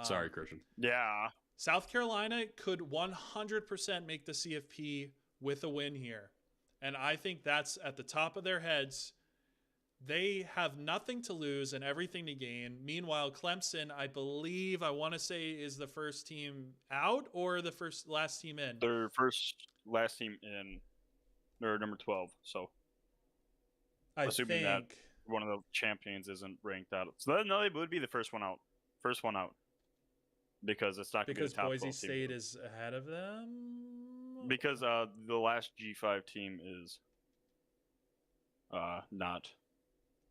Sorry, Christian. Yeah. South Carolina could 100% make the CFP with a win here. And I think that's at the top of their heads. They have nothing to lose and everything to gain. Meanwhile, Clemson, I want to say, is the first team out or the last team in? Their last team in, they're number 12. So I assuming that think. one of the champions isn't ranked out. So no, they would be the first one out. First one out. Because it's not going to be Because the top Boise 12 team. State is ahead of them? Because the last G5 team is not.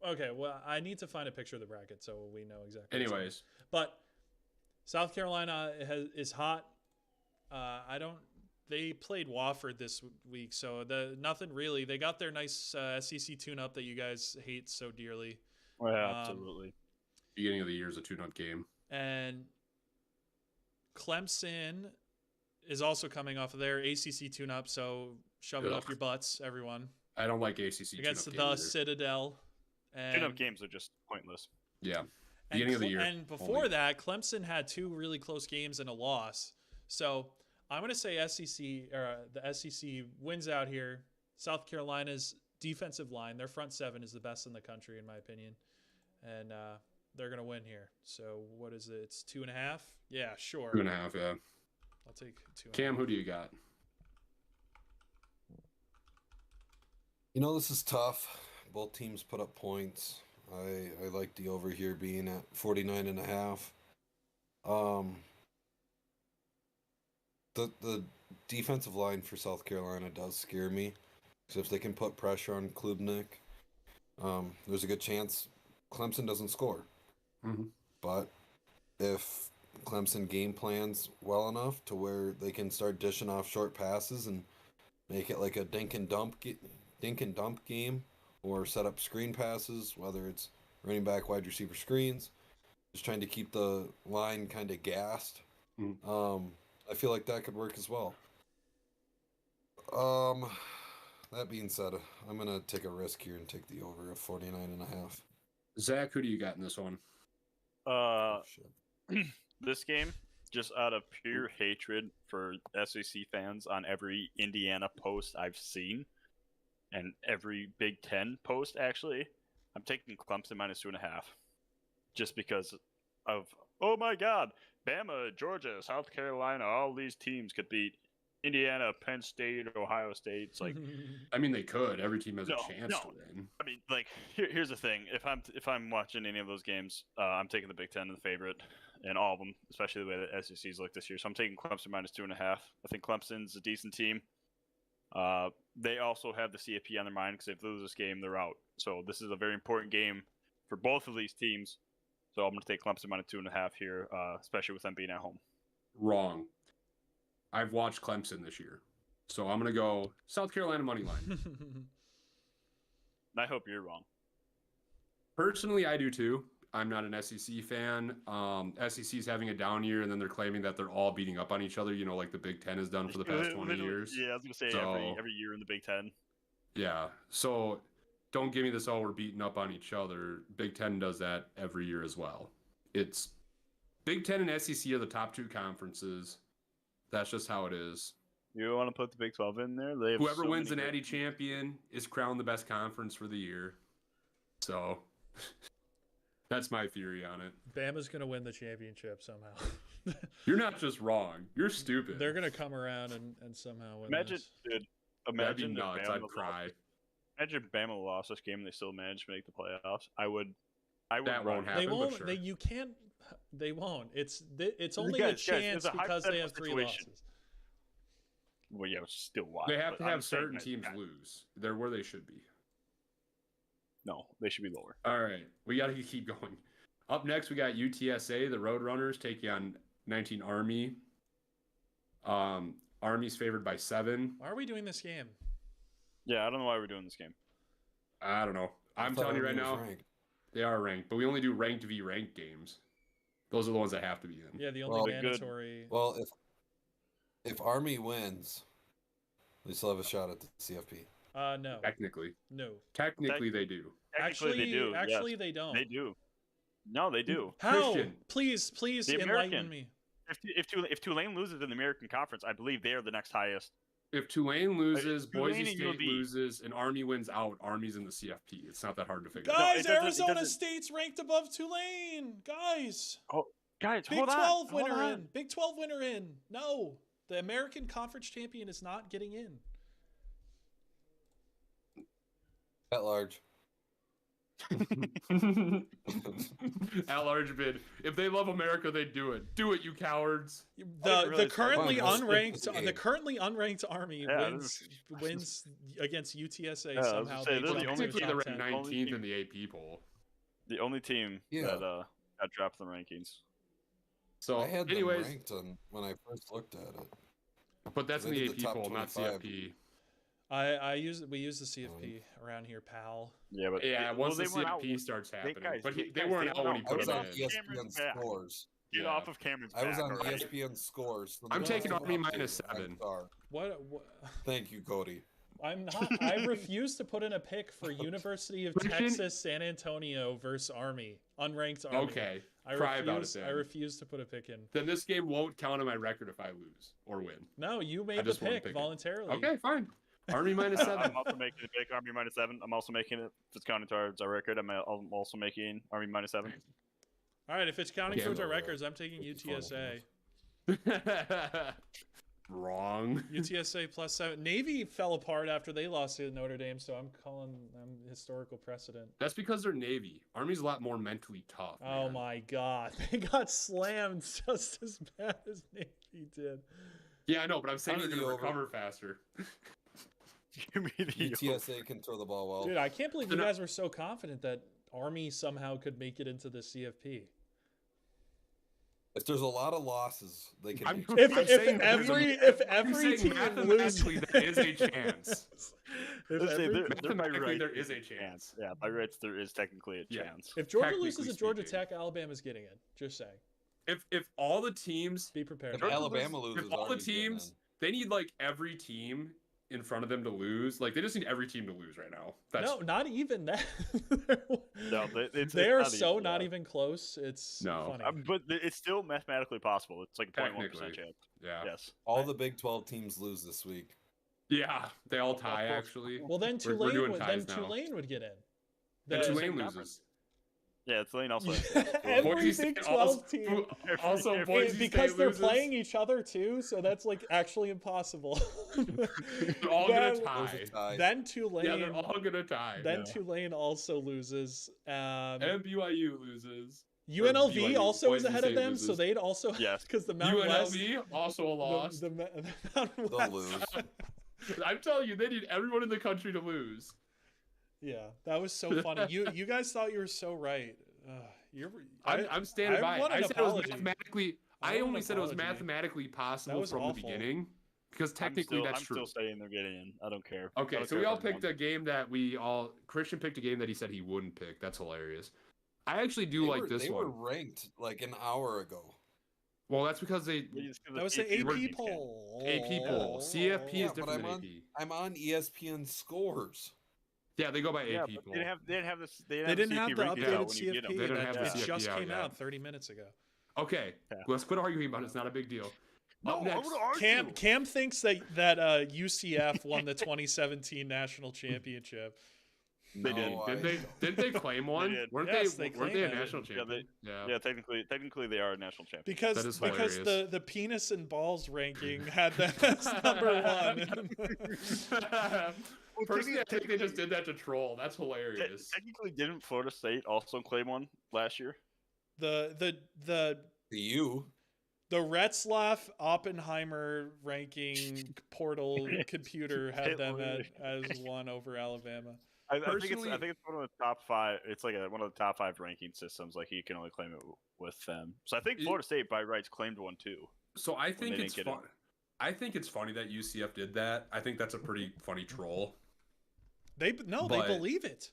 Okay, well, I need to find a picture of the bracket so we know exactly. what's going on. Anyways, But South Carolina is hot. They played Wofford this week, so nothing really. They got their nice SEC tune-up that you guys hate so dearly. Oh, yeah, absolutely. beginning of the year is a tune-up game. And Clemson is also coming off of their ACC tune-up, so shove it up your butts, everyone. I don't like ACC Against tune-up the games either. Citadel. And Tune-up games are just pointless. Yeah. Beginning of the year. And before that, Clemson had 2 really close games and a loss. So I'm going to say the SEC wins out here. South Carolina's defensive line, their front 7 is the best in the country, in my opinion. And they're going to win here. So what is it? It's 2.5? Yeah, sure. 2.5, yeah. I'll take 2.5. Cam, who do you got? You know, this is tough. Both teams put up points. I like the over here being at 49.5. The defensive line for South Carolina does scare me. So if they can put pressure on Klubnik, there's a good chance Clemson doesn't score. Mm-hmm. But if Clemson game plans well enough to where they can start dishing off short passes and make it like a dink and dump game, or set up screen passes, whether it's running back, wide receiver screens, just trying to keep the line kind of gassed. Mm. I feel like that could work as well. That being said, I'm going to take a risk here and take the over of 49.5. Zach, who do you got in this one? This game, just out of pure hatred for SEC fans on every Indiana post I've seen, and every Big Ten post, actually, I'm taking Clemson minus 2.5. Just because of, oh my God, Bama, Georgia, South Carolina, all these teams could beat Indiana, Penn State, Ohio State. It's like, I mean, they could. Every team has No, a chance no. to win. I mean, like, here's the thing: if I'm watching any of those games, I'm taking the Big Ten as the favorite in all of them, especially the way the SEC's look this year. So I'm taking Clemson minus 2.5. I think Clemson's a decent team. They also have the CFP on their mind because if they lose this game, they're out. So this is a very important game for both of these teams. So I'm going to take Clemson minus 2.5 here, especially with them being at home. Wrong. I've watched Clemson this year. So I'm going to go South Carolina money line. And I hope you're wrong. Personally, I do too. I'm not an SEC fan. SEC's having a down year, and then they're claiming that they're all beating up on each other, like the Big Ten has done for the past 20 years. Yeah, I was going to say So- every year in the Big Ten. Yeah. So don't give me this, we're beating up on each other. Big Ten does that every year as well. It's Big Ten and SEC are the top 2 conferences. That's just how it is. You want to put the Big 12 in there? They have Whoever so wins the many Natty great- champion is crowned the best conference for the year. So that's my theory on it. Bama's gonna win the championship somehow. You're not just wrong. You're stupid. They're gonna come around and somehow win. Imagine, this. dude. That'd be Imagine if nuts. Bama I'd lost- cry. Imagine if Bama lost this game and they still managed to make the playoffs. I would. That won't run. happen. They but won't. sure. You can't. They won't. It's only a Guys, chance it's a because they have hypothetical 3 situation. losses. Well, yeah, it's still wild. They have but to I'm have saying certain that- teams yeah, lose. They're where they should be. No, they should be lower. All right, we got to keep going. Up next, we got UTSA, the Roadrunners, taking on 19 Army. Army's favored by 7. Why are we doing this game? Yeah, I don't know why we're doing this game. I don't know. I I'm thought telling you right Army was now, ranked. they are ranked, but we only do ranked v ranked games. Those are the ones that have to be in. Yeah, the Well, only good. mandatory. Well, if Army wins, they still have a shot at the CFP. No, Technically, no. technically they do. Technically, they do. Actually, yes. they don't. They do. No, they do. How? Christian. Please The enlighten American. me. If Tulane loses in the American Conference, I believe they are the next highest. If Tulane loses, Tulane Boise and State UAB. loses, and Army wins out, Army's in the CFP. It's not that hard to figure out. Guys, it doesn't- it Arizona doesn't- State's ranked above Tulane. Guys, Guys, Big hold 12 on. winner hold on. in. Big 12 winner in. No, the American Conference champion is not getting in. At large. At large bid. If they love America, they do it. Do it, you cowards. didn't The realize- currently Fine, let's unranked stick with the the game. currently unranked Army Yeah, wins against UTSA Yeah, I was gonna somehow. say, They they're the jump only to the Technically, they're top ranked 10. 19th team. in the AP poll. The only team Yeah. that got dropped in the rankings. So, I had them anyways, ranked on when I first looked at it. but that's in They the did the AP top poll, not 25. CFP. We use the CFP around here, pal. Yeah, but Yeah, once the they went out. CFP starts happening. guys, but they- they guys, weren't they out when he went I put was them on in. Cameron's ESPN back. scores. Get Yeah. off of Cameron's I was back on already. ESPN scores. From I'm the taking last Army update, minus five 7. star. What? Thank you, Cody. I'm not. I refuse to put in a pick for University of Christian- Texas San Antonio versus Army, unranked Army. Okay, I cry about it refuse. then. I refuse to put a pick in. Then this game won't count on my record if I lose or win. No, you made the just wanna pick pick it. voluntarily. Okay, fine. Army minus 7. I'm also making a pick Army minus 7. I'm also making it. If it's counting towards our record, I'm also making Army minus 7. All right, if it's counting Yeah, towards our no, records, I'm taking it's fine. UTSA. Wrong. UTSA plus 7. Navy fell apart after they lost to Notre Dame, so I'm calling them historical precedent. That's because they're Navy. Army's a lot more mentally tough. Oh man. my God, they got slammed just as bad as Navy did. Yeah, I know, but I'm saying they're Under going the to over. recover faster. Give me the UTSA can throw the ball well. Dude, I can't believe They're you not- guys were so confident that Army somehow could make it into the CFP. If there's a lot of losses, they can. I'm- make If, I'm saying if there's a- every if I'm every saying team mathematically loses, there is a chance. If, Let's say every- they're by Mathematically, right, there is there's a chance. Yeah, by rights, there is technically a Yeah. chance. if Georgia technically loses to Georgia speaking. Tech, Alabama's getting in. Just saying. If all the teams, Be prepared. If Georgia Alabama loses- loses, if all the Army's getting teams, in. they need like every team in front of them to lose. Like they just need every team to lose right now. That's No, not even that. No, it's they are not so even, not yeah. even close. It's No. funny. But it's still mathematically possible. It's like a 0.1% Technically. chance. yeah. Yes. All the Big 12 teams lose this week. Yeah, they all tie Of course. actually. Well, then We're Tulane doing would ties now. Tulane would get in. And The- Tulane same loses. conference. Yeah, Tulane also. Every Boise Big State 12 team. Also, Every- Boise Because State they're loses. playing each other too, so that's like actually impossible. They're all gonna Then- tie. Those are tied. Then Tulane. Yeah, they're all gonna tie. Then Tulane also loses. And BYU loses. UNLV BYU, also is Boise ahead of State them, so loses. they'd also Yes. because the Mountain West. UNLV also a loss. The Mountain They'll West. lose. I'm telling you, they need everyone in the country to lose. Yeah, that was so funny. You guys thought you were so right. I'm standing by. want I an said it was apology. mathematically. I I want an only said it was apology. mathematically That possible was from awful. the beginning, because technically I'm that's still true. saying they're getting in. I don't care. Okay, I don't so care we if all everyone- picked a game that Christian picked a game that he said he wouldn't pick. That's hilarious. I actually do They like were- this they one. were ranked like an hour ago. Well, that's because they Just 'cause That was it's the AP AP rankings, poll. AP poll. CFP Yeah, is but different I'm than AP. I'm on ESPN scores. Yeah, they go by Yeah, AP but poll. they didn't have this. They They didn't CFP have the rankings updated out when you get them. CFP. They didn't have the It CFP just out came yet. out 30 minutes ago. Okay, Yeah. let's quit arguing about it. It's not a big deal. No, Up next, Cam thinks that UCF won the 2017 national championship. They did. Didn't they claim one? They did. Weren't Yes, they? they Weren't they a claimed it. national champion? Yeah, technically they are a national champion. Because That is hilarious. the penis and balls ranking had them as number one. Personally, I think they just did that to troll. That's hilarious. Technically, didn't Florida State also claim one last year? The You. The Retzlaff Oppenheimer ranking portal computer had them as one over Alabama. I think it's one of the top 5. It's like one of the top 5 ranking systems. Like you can only claim it with them. So I think Florida State by rights claimed one too. So I think it's fun. I think it's funny that UCF did that. I think that's a pretty funny troll. They believe it.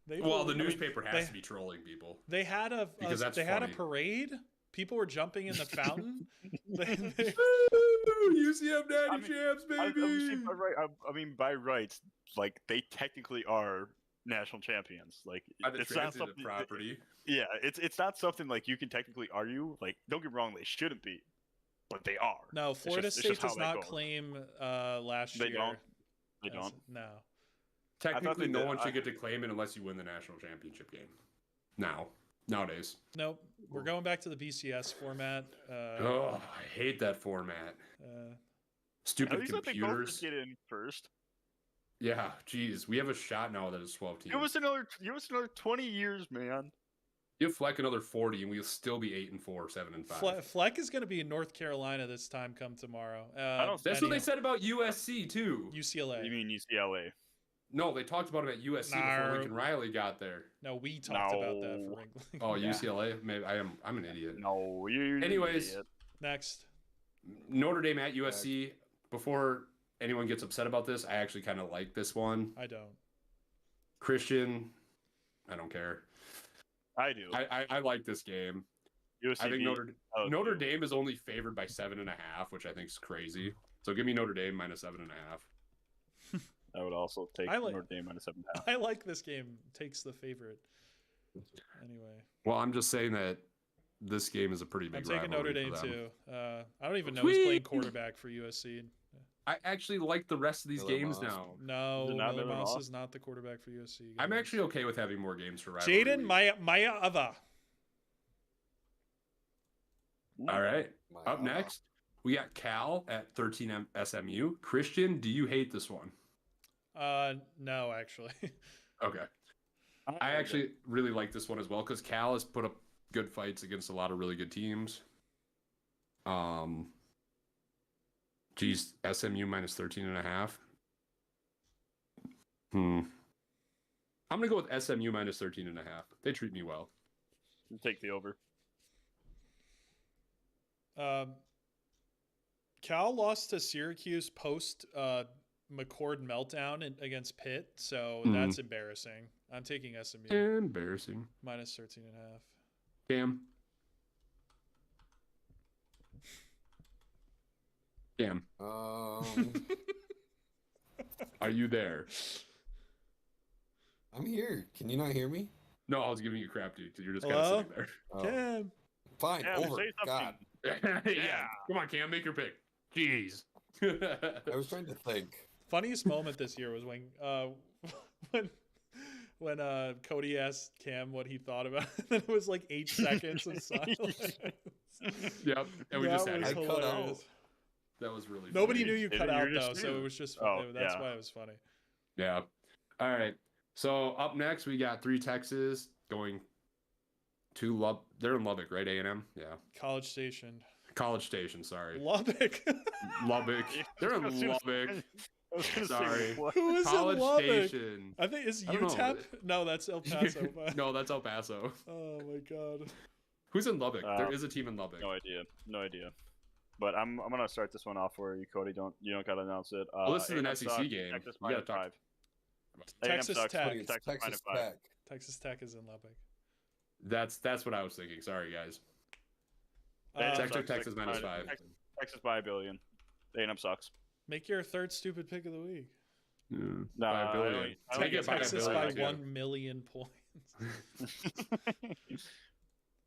The newspaper has to be trolling people. They had a parade. People were jumping in the fountain. UCF Natty Champs, baby! By rights, like they technically are national champions. Like it's not something property. It's not something like you can technically argue. Like, don't get me wrong, they shouldn't be, but they are. No, Florida State does not claim last year. They don't. No. Technically, no one should get to claim it unless you win the national championship game. Nowadays. Nope. We're going back to the BCS format. I hate that format. Stupid computers. They both just get in first. Yeah, geez. We have a shot now that is 12 teams. Give us another 20 years, man. Give Fleck another 40, and we'll still be 8-4, 7-5. Fleck is going to be in North Carolina this time come tomorrow. That's what they said about USC, too. UCLA. You mean UCLA? No, they talked about him at USC before Lincoln Riley got there. No, we talked about that for Lincoln. Oh, UCLA? Maybe I'm an idiot. No, you're Anyways, an idiot. Next. Notre Dame at USC. Before anyone gets upset about this, I actually kind of like this one. I don't. Christian, I don't care. I do. I like this game. USC I think Notre Dame is only favored by 7.5, which I think is crazy. So give me Notre Dame minus 7.5. I would also take Notre Dame minus 7.5. I like this game. Takes the favorite. Anyway. Well, I'm just saying that this game is a pretty big rivalry. I'm taking Notre Dame too. I don't even know who's playing quarterback for USC. I actually like the rest of these games now. No, Miller Mouse is not the quarterback for USC. Games. I'm actually okay with having more games for rivalry. Jaden Mayava. All right. Up next, we got Cal at 13 SMU. Christian, do you hate this one? No, actually. Okay. I actually really like this one as well because Cal has put up good fights against a lot of really good teams. SMU minus 13.5. I'm gonna go with SMU minus 13.5. They treat me well. Take the over. Cal lost to Syracuse post McCord meltdown against Pitt, so that's embarrassing. I'm taking SMU. Embarrassing. Minus 13.5. Cam. Are you there? I'm here. Can you not hear me? No, I was giving you crap, dude, because you're just kind of sitting there. Cam. Fine, over. God. Yeah. Come on, Cam, make your pick. Jeez. I was trying to think. Funniest moment this year was when Cody asked Cam what he thought about it, and it was like 8 seconds of silence. Yep, and we just had it. I cut out. That was really Nobody funny. knew you cut out though, so it was just that's why it was funny. Yeah. All right. So up next we got 3 Texas going to they're in Lubbock, right? A&M? Yeah. College Station, sorry. Lubbock. They're in Lubbock. Sorry. Who is College in Lubbock? Station. I think is UTEP? No, that's El Paso. No, that's El Paso. Oh my god. Who's in Lubbock? There is a team in Lubbock. No idea. But I'm gonna start this one off for you, Cody. You don't gotta announce it. Well, this is an SEC game. Texas we gotta talk. Texas Tech. Texas Tech. Texas Tech is in Lubbock. That's what I was thinking. Sorry, guys. Texas minus 5. Texas by $1 billion. A&M sucks. Make your third stupid pick of the week. By $1 billion. Take Texas by 1 million points.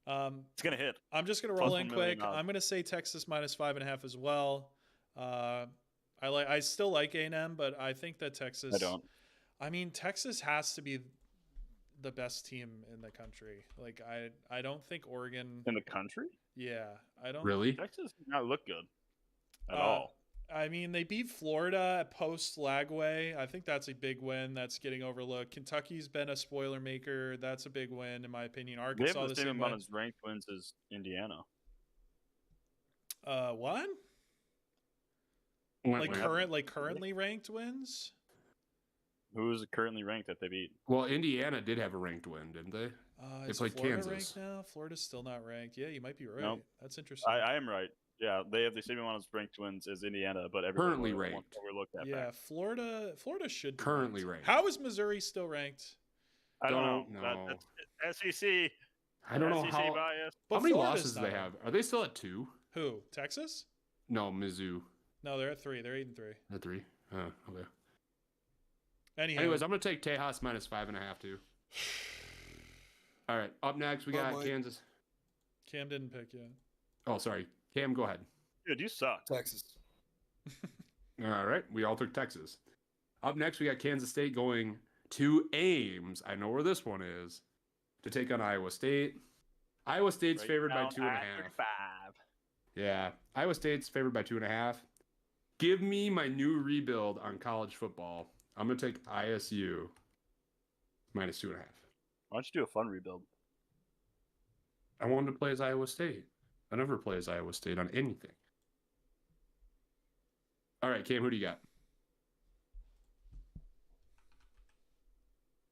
It's gonna hit. I'm just gonna roll in quick. I'm gonna say Texas minus 5.5 as well. I still like A&M, but I think that Texas. I don't. I mean, Texas has to be the best team in the country. Like I don't think Oregon In the country? Yeah, I don't Really? Texas does not look good at all. I mean, they beat Florida post Lagway. I think that's a big win. That's getting overlooked. Kentucky's been a spoiler maker. That's a big win, in my opinion. They Arkansas have the the same same amount win. of ranked wins as Indiana. What? Like currently ranked wins? Who is currently ranked that they beat? Well, Indiana did have a ranked win, didn't they? They Is played Florida Kansas. ranked now? Florida's still not ranked. Yeah, you might be right. Nope. That's interesting. I am right. Yeah, they have the same amount of ranked wins as Indiana, but everybody Currently wants ranked. to overlook that Yeah, fact. Florida should be Currently ranked. How is Missouri still ranked? I don't know. Don't know. That's SEC. I don't know SEC how bias. But many Florida's losses do not they have. ranked. Are they still at 2? Who? Texas? No, Mizzou. No, they're at 3. They're 8-3. At 3. Okay. Anyhow, Anyways, I'm gonna take Tejas minus 5.5 too. All right. Up next, we got Mike. Kansas. Cam didn't pick yet. Oh, sorry. Cam, go ahead. Dude, you suck. Texas. All right. We all took Texas. Up next, we got Kansas State going to Ames. I know where this one is. To take on Iowa State. Iowa State's favored by 2.5. Yeah. Iowa State's favored by 2.5. Give me my new rebuild on college football. I'm going to take ISU minus 2.5. Why don't you do a fun rebuild? I wanted to play as Iowa State. I never play as Iowa State on anything. All right, Cam, who do you got?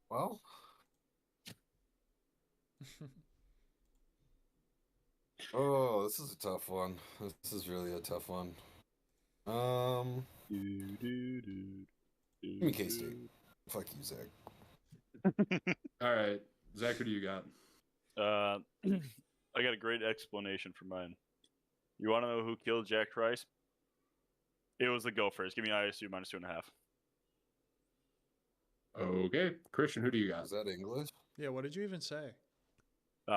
Well, oh, this is a tough one. This is really a tough one. Give me K-State. Fuck you, Zach. All right, Zach, who do you got? I got a great explanation for mine. You want to know who killed Jack Trice? It was the Gophers. Give me ISU minus 2.5. Okay, Christian, who do you got? Is that English? Yeah, what did you even say?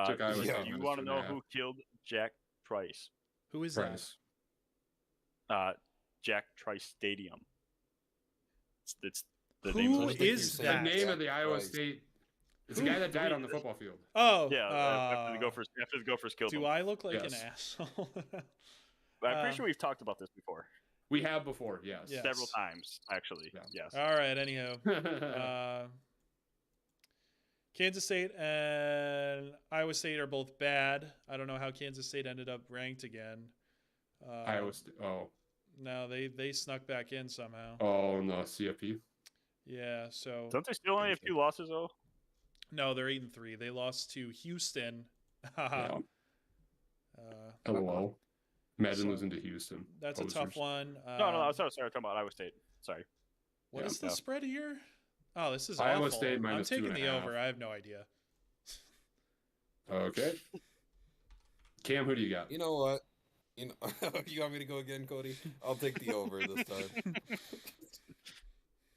Took Iowa State You minus want to know 2.5. who killed Jack Trice? Who is Price. Jack Trice Stadium. It's the Who name of is the stadium. that? The Zach name of the Iowa Price. State. It's the guy that died on the football field. that? Oh, Yeah, after the Gophers killed him. do I look like Yes. an asshole? I'm pretty sure we've talked about this before. We have before, yes. Yeah. Several times, actually. Yeah. Yes. All right, anyhow. Kansas State and Iowa State are both bad. I don't know how Kansas State ended up ranked again. Iowa State. Oh, No, they snuck back in somehow. in the CFP. Yeah, so Don't they still only have 2 losses, though? no, they're 8-3. They lost to Houston. Yeah. Uh, LOL. Imagine so losing to Houston. that's a tough Posers. one. No, sorry, I'm talking about Iowa State. Sorry. What Yeah. is the Yeah. spread here? Oh, this is Iowa awful. State I'm minus taking the 2.5. over. I have no idea. Okay. Cam, who do you got? You know what? You want me to go again, Cody? I'll take the over this time.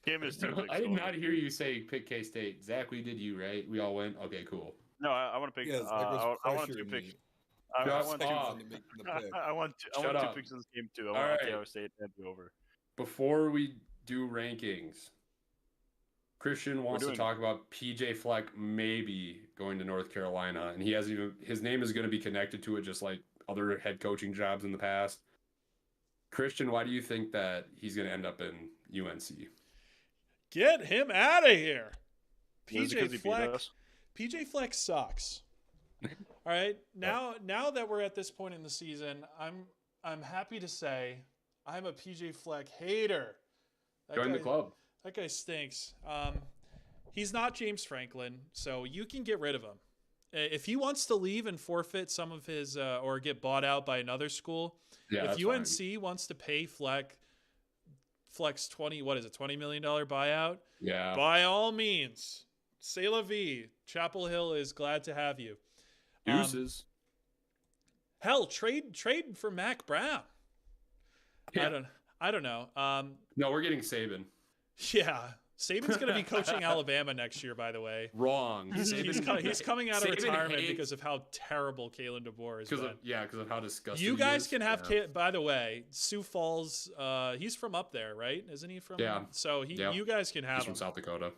Kim is too big. I did not hear you say pick K-State. Zach, we did you, right? We all went? Okay, cool. No, I want to pick. Yeah, Zach was I want 2 pressuring picks. me. I Shut want up. two. To make the pick. I want Shut 2 up. picks in this game too. I All want right. Iowa State and the over. Before we do rankings, Christian wants to doing- talk about PJ Fleck maybe going to North Carolina, and he hasn't even. His name is going to be connected to it, just like other head coaching jobs in the past. Christian, why do you think that he's going to end up in UNC? Get him out of here. Is it 'cause he PJ beat Fleck. us? PJ Fleck sucks. All right, now that we're at this point in the season, I'm happy to say I'm a PJ Fleck hater. Join the club. That guy stinks. He's not James Franklin, so you can get rid of him. If he wants to leave and forfeit some of his or get bought out by another school, Yeah, if that's UNC wants to pay Fleck's $20 million buyout, Yeah. by all means, c'est la vie. Chapel Hill is glad to have you. Deuces. Hell, trade for Mac Brown. Yeah. I don't know. No, we're getting Saban. Yeah, Saban's going to be coaching Alabama next year, by the way. Wrong. He's coming out of Saban retirement hates- because of how terrible Kalen DeBoer is. Because of how disgusting. You he guys is. can have. Yeah. By the way, Sioux Falls. He's from up there, right? Isn't he from? Yeah. So you guys can have He's from him. South Dakota.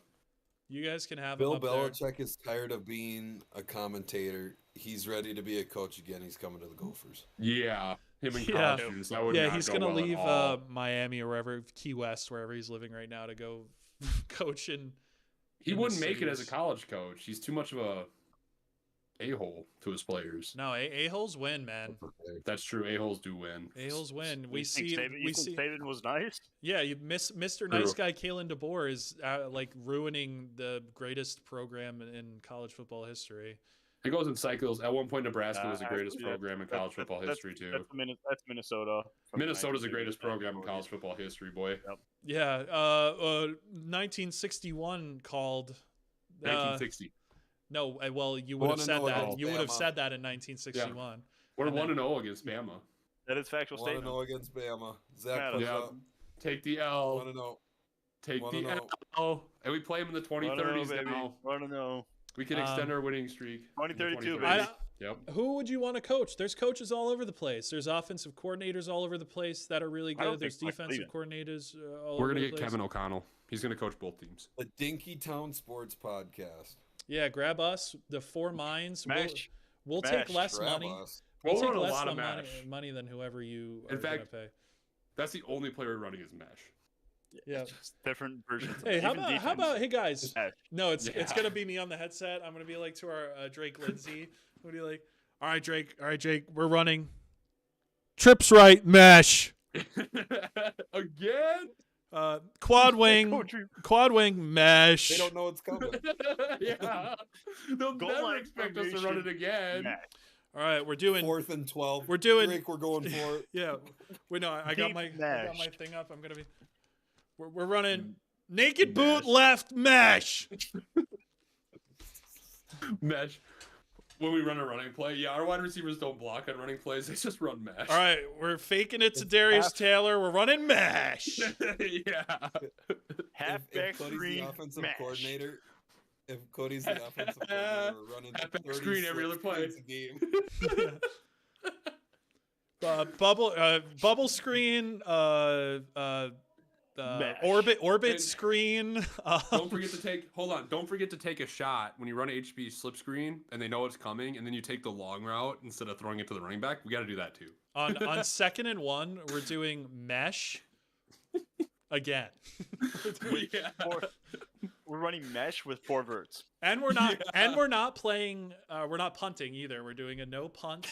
You guys can have Bill him up there. Belichick is tired of being a commentator. He's ready to be a coach again. He's coming to the Gophers. Yeah. Him and Yeah. college students. That would Yeah, not he's go gonna well at leave all. Miami or wherever, Key West, wherever he's living right now, to go coach in. He in the wouldn't make it as a cities. college coach. He's too much of a-hole to his players. No, a-holes win, man. That's true. A-holes do win. A-holes win. You think Saban was nice? Yeah, Mr. True. Nice Guy Kalen DeBoer is like ruining the greatest program in college football history. It goes in cycles. At one point, Nebraska was the greatest yeah, program in college football history, too. That's Minnesota. from Minnesota's the 1980s. greatest program in college football history, boy. Yeah, 1961 called. 1960. No, well, you would have said 1-0 that. against You would have Bama. said that in 1961. We're And then- 1-0 against Bama. That is factual 1-0 statement. against Bama. Zach Yeah, puts yeah. up Take the L. 1-0. Take the 1-0. L. And we play them in the 2030s now. Want to know? We can extend our winning streak. 2032, 2030s. baby. Yep. Who would you want to coach? There's coaches all over the place. There's offensive coordinators all over the place that are really I don't good. There's think Mike defensive coordinators all We're over going to the get place. Kevin O'Connell. He's going to coach both teams. The Dinkytown Sports Podcast. Yeah, grab us, the four minds. Smash. We'll Smash. take less Grab money. us. We'll We'll take run a less lot of money, MASH. money than whoever you In are fact, gonna pay. That's the only play we're running is mesh. Yeah. Different versions. Hey, how Even about defense. hey guys? Smash. No, it's Yeah. gonna be me on the headset. I'm gonna be like to our Drake Lindsay. I'm gonna be like, all right, Drake, we're running. Trips right, mesh. Again? Quad wing, mesh. They don't know it's coming. Yeah. They'll Goal never line expect us to run it formation. again. Smash. All right, we're doing. 4th and 12. We're doing- Drake, we're going for it. Yeah. Wait, no, I got Deep my mesh. thing up. I'm gonna be. We're running naked Mesh. boot left mesh. Mesh. When we run a running play, yeah, our wide receivers don't block on running plays. They just run mesh. All right, we're faking it to Darius Taylor. We're running mesh. Yeah. Halfback if Cody's screen. the offensive Smash. coordinator, if Cody's the offensive coordinator, we're running Halfback 36 screen every other play. plays a game. Bubble screen. Mesh. Orbit And- screen. Don't forget to take. Hold on. Don't forget to take a shot when you run an HB slip screen and they know it's coming, and then you take the long route instead of throwing it to the running back. We got to do that too. on 2nd and 1, we're doing mesh again. Yeah. We're running mesh with 4 verts. And we're not playing. We're not punting either. We're doing a no punt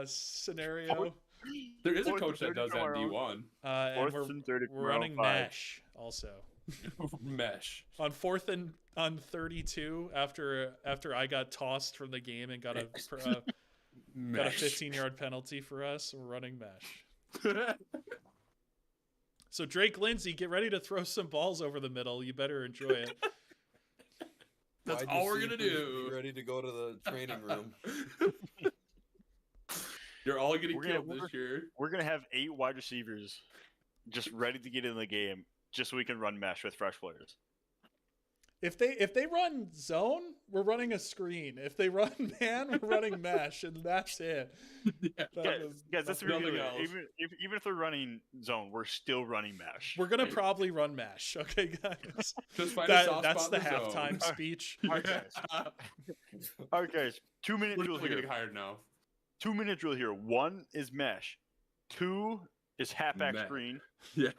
scenario. There is a Fourth coach that and does 30 that in from our D1. And Fourth and 30 we're from running our 5. mesh also Mesh. on 4th and on 32 after I got tossed from the game and got a Mesh. 15-yard penalty for us. We're running mesh. So Drake Lindsay, get ready to throw some balls over the middle. You better enjoy it. That's Wide all we're gonna receivers, do. be ready to go to the training room. You're all getting We're killed gonna- this year. We're going to have 8 wide receivers just ready to get in the game just so we can run mesh with fresh players. If they run zone, we're running a screen. If they run man, we're running mesh, and that's it. Yeah. Guys, that's nothing really else. even if they're running zone, we're still running mesh. We're gonna probably run mesh, okay, guys? Just find a soft That's spot the in zone. halftime speech. Alright, guys. All right, guys. 2-minute We're drill really here. getting hired now. 2-minute drill here. 1 is mesh. 2 is halfback Mesh. screen. Yeah.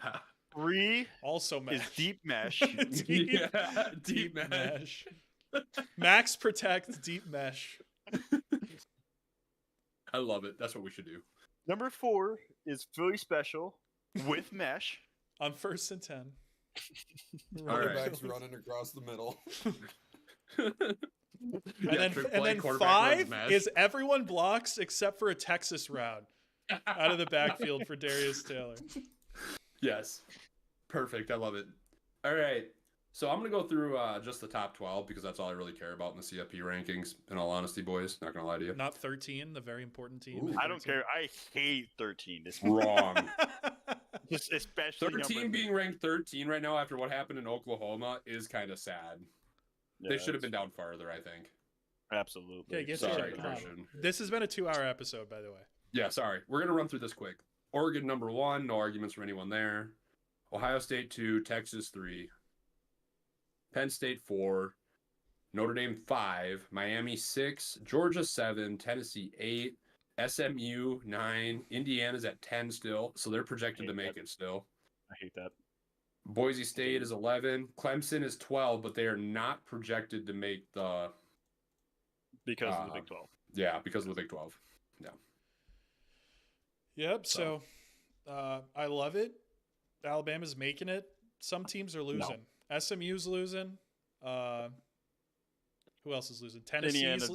3 Also mesh. is deep mesh. Deep- Yeah. deep mesh. Max protect deep mesh. I love it. That's what we should do. Number 4 is Philly special with mesh. On 1st and 10. All right. Quarterback's running across the middle. And then quarterback runs 5 mesh. is everyone blocks except for a Texas route out of the backfield for Darius Taylor. Yes. Perfect. I love it. All right. So I'm going to go through just the top 12 because that's all I really care about in the CFP rankings, in all honesty, boys. Not going to lie to you. Not 13, the very important team. Ooh. I don't care. I hate 13. This Wrong. Just especially Their team being ranked 13 right now after what happened in Oklahoma is kind of sad. They should have been down farther, I think. Absolutely. Okay, get Sorry, to it. Christian. This has been a 2-hour episode, by the way. Yeah, sorry. We're going to run through this quick. Oregon, number 1. No arguments from anyone there. Ohio State, 2. Texas, 3. Penn State, 4. Notre Dame, 5. Miami, 6. Georgia, 7. Tennessee, 8. SMU, 9. Indiana's at 10 still, so they're projected to make it still. I hate that. Boise State is 11. Clemson is 12, but they are not projected to make the... Because of the Big 12. Yeah, because of the Big 12. Yeah. Yep, so I love it. Alabama's making it. Some teams are losing. No. SMU's losing. Who else is losing? Tennessee's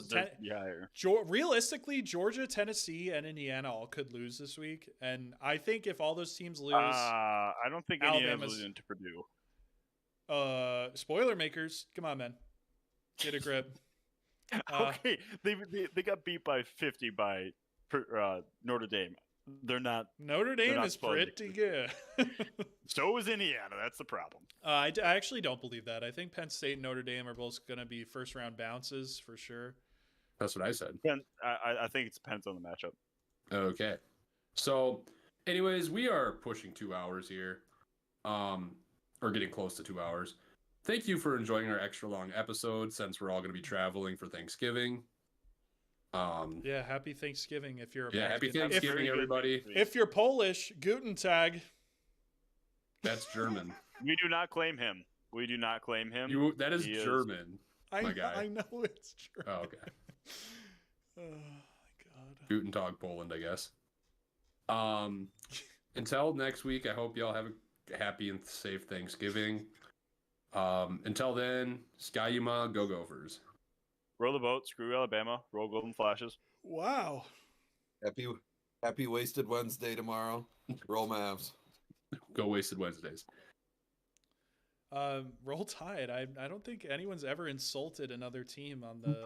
realistically, Georgia, Tennessee, and Indiana all could lose this week. And I think if all those teams lose, I don't think Indiana's losing to Purdue. Spoiler makers, come on, man, get a grip. Okay, they got beat by 50 by Notre Dame. They're not. Notre Dame is pretty good. So is Indiana. That's the problem. I actually don't believe that. I think Penn State and Notre Dame are both going to be first-round bounces for sure. That's what I said. I think it depends on the matchup. Okay. So, anyways, we are pushing 2 hours here, or getting close to 2 hours. Thank you for enjoying our extra long episode since we're all going to be traveling for Thanksgiving. Yeah, happy Thanksgiving if you're American. Happy Thanksgiving, everybody. If you're Polish, Guten Tag. That's German. We do not claim him. We do not claim him. That is German. I know it's German. Oh, okay. Oh, my God. Guten Tag, Poland, I guess. Until next week, I hope y'all have a happy and safe Thanksgiving. Until then, Skyuma, go Gophers. Roll the boat, screw Alabama, roll Golden Flashes. Wow. Happy Wasted Wednesday tomorrow. Roll Mavs. Go Wasted Wednesdays. Roll Tide. I don't think anyone's ever insulted another team on the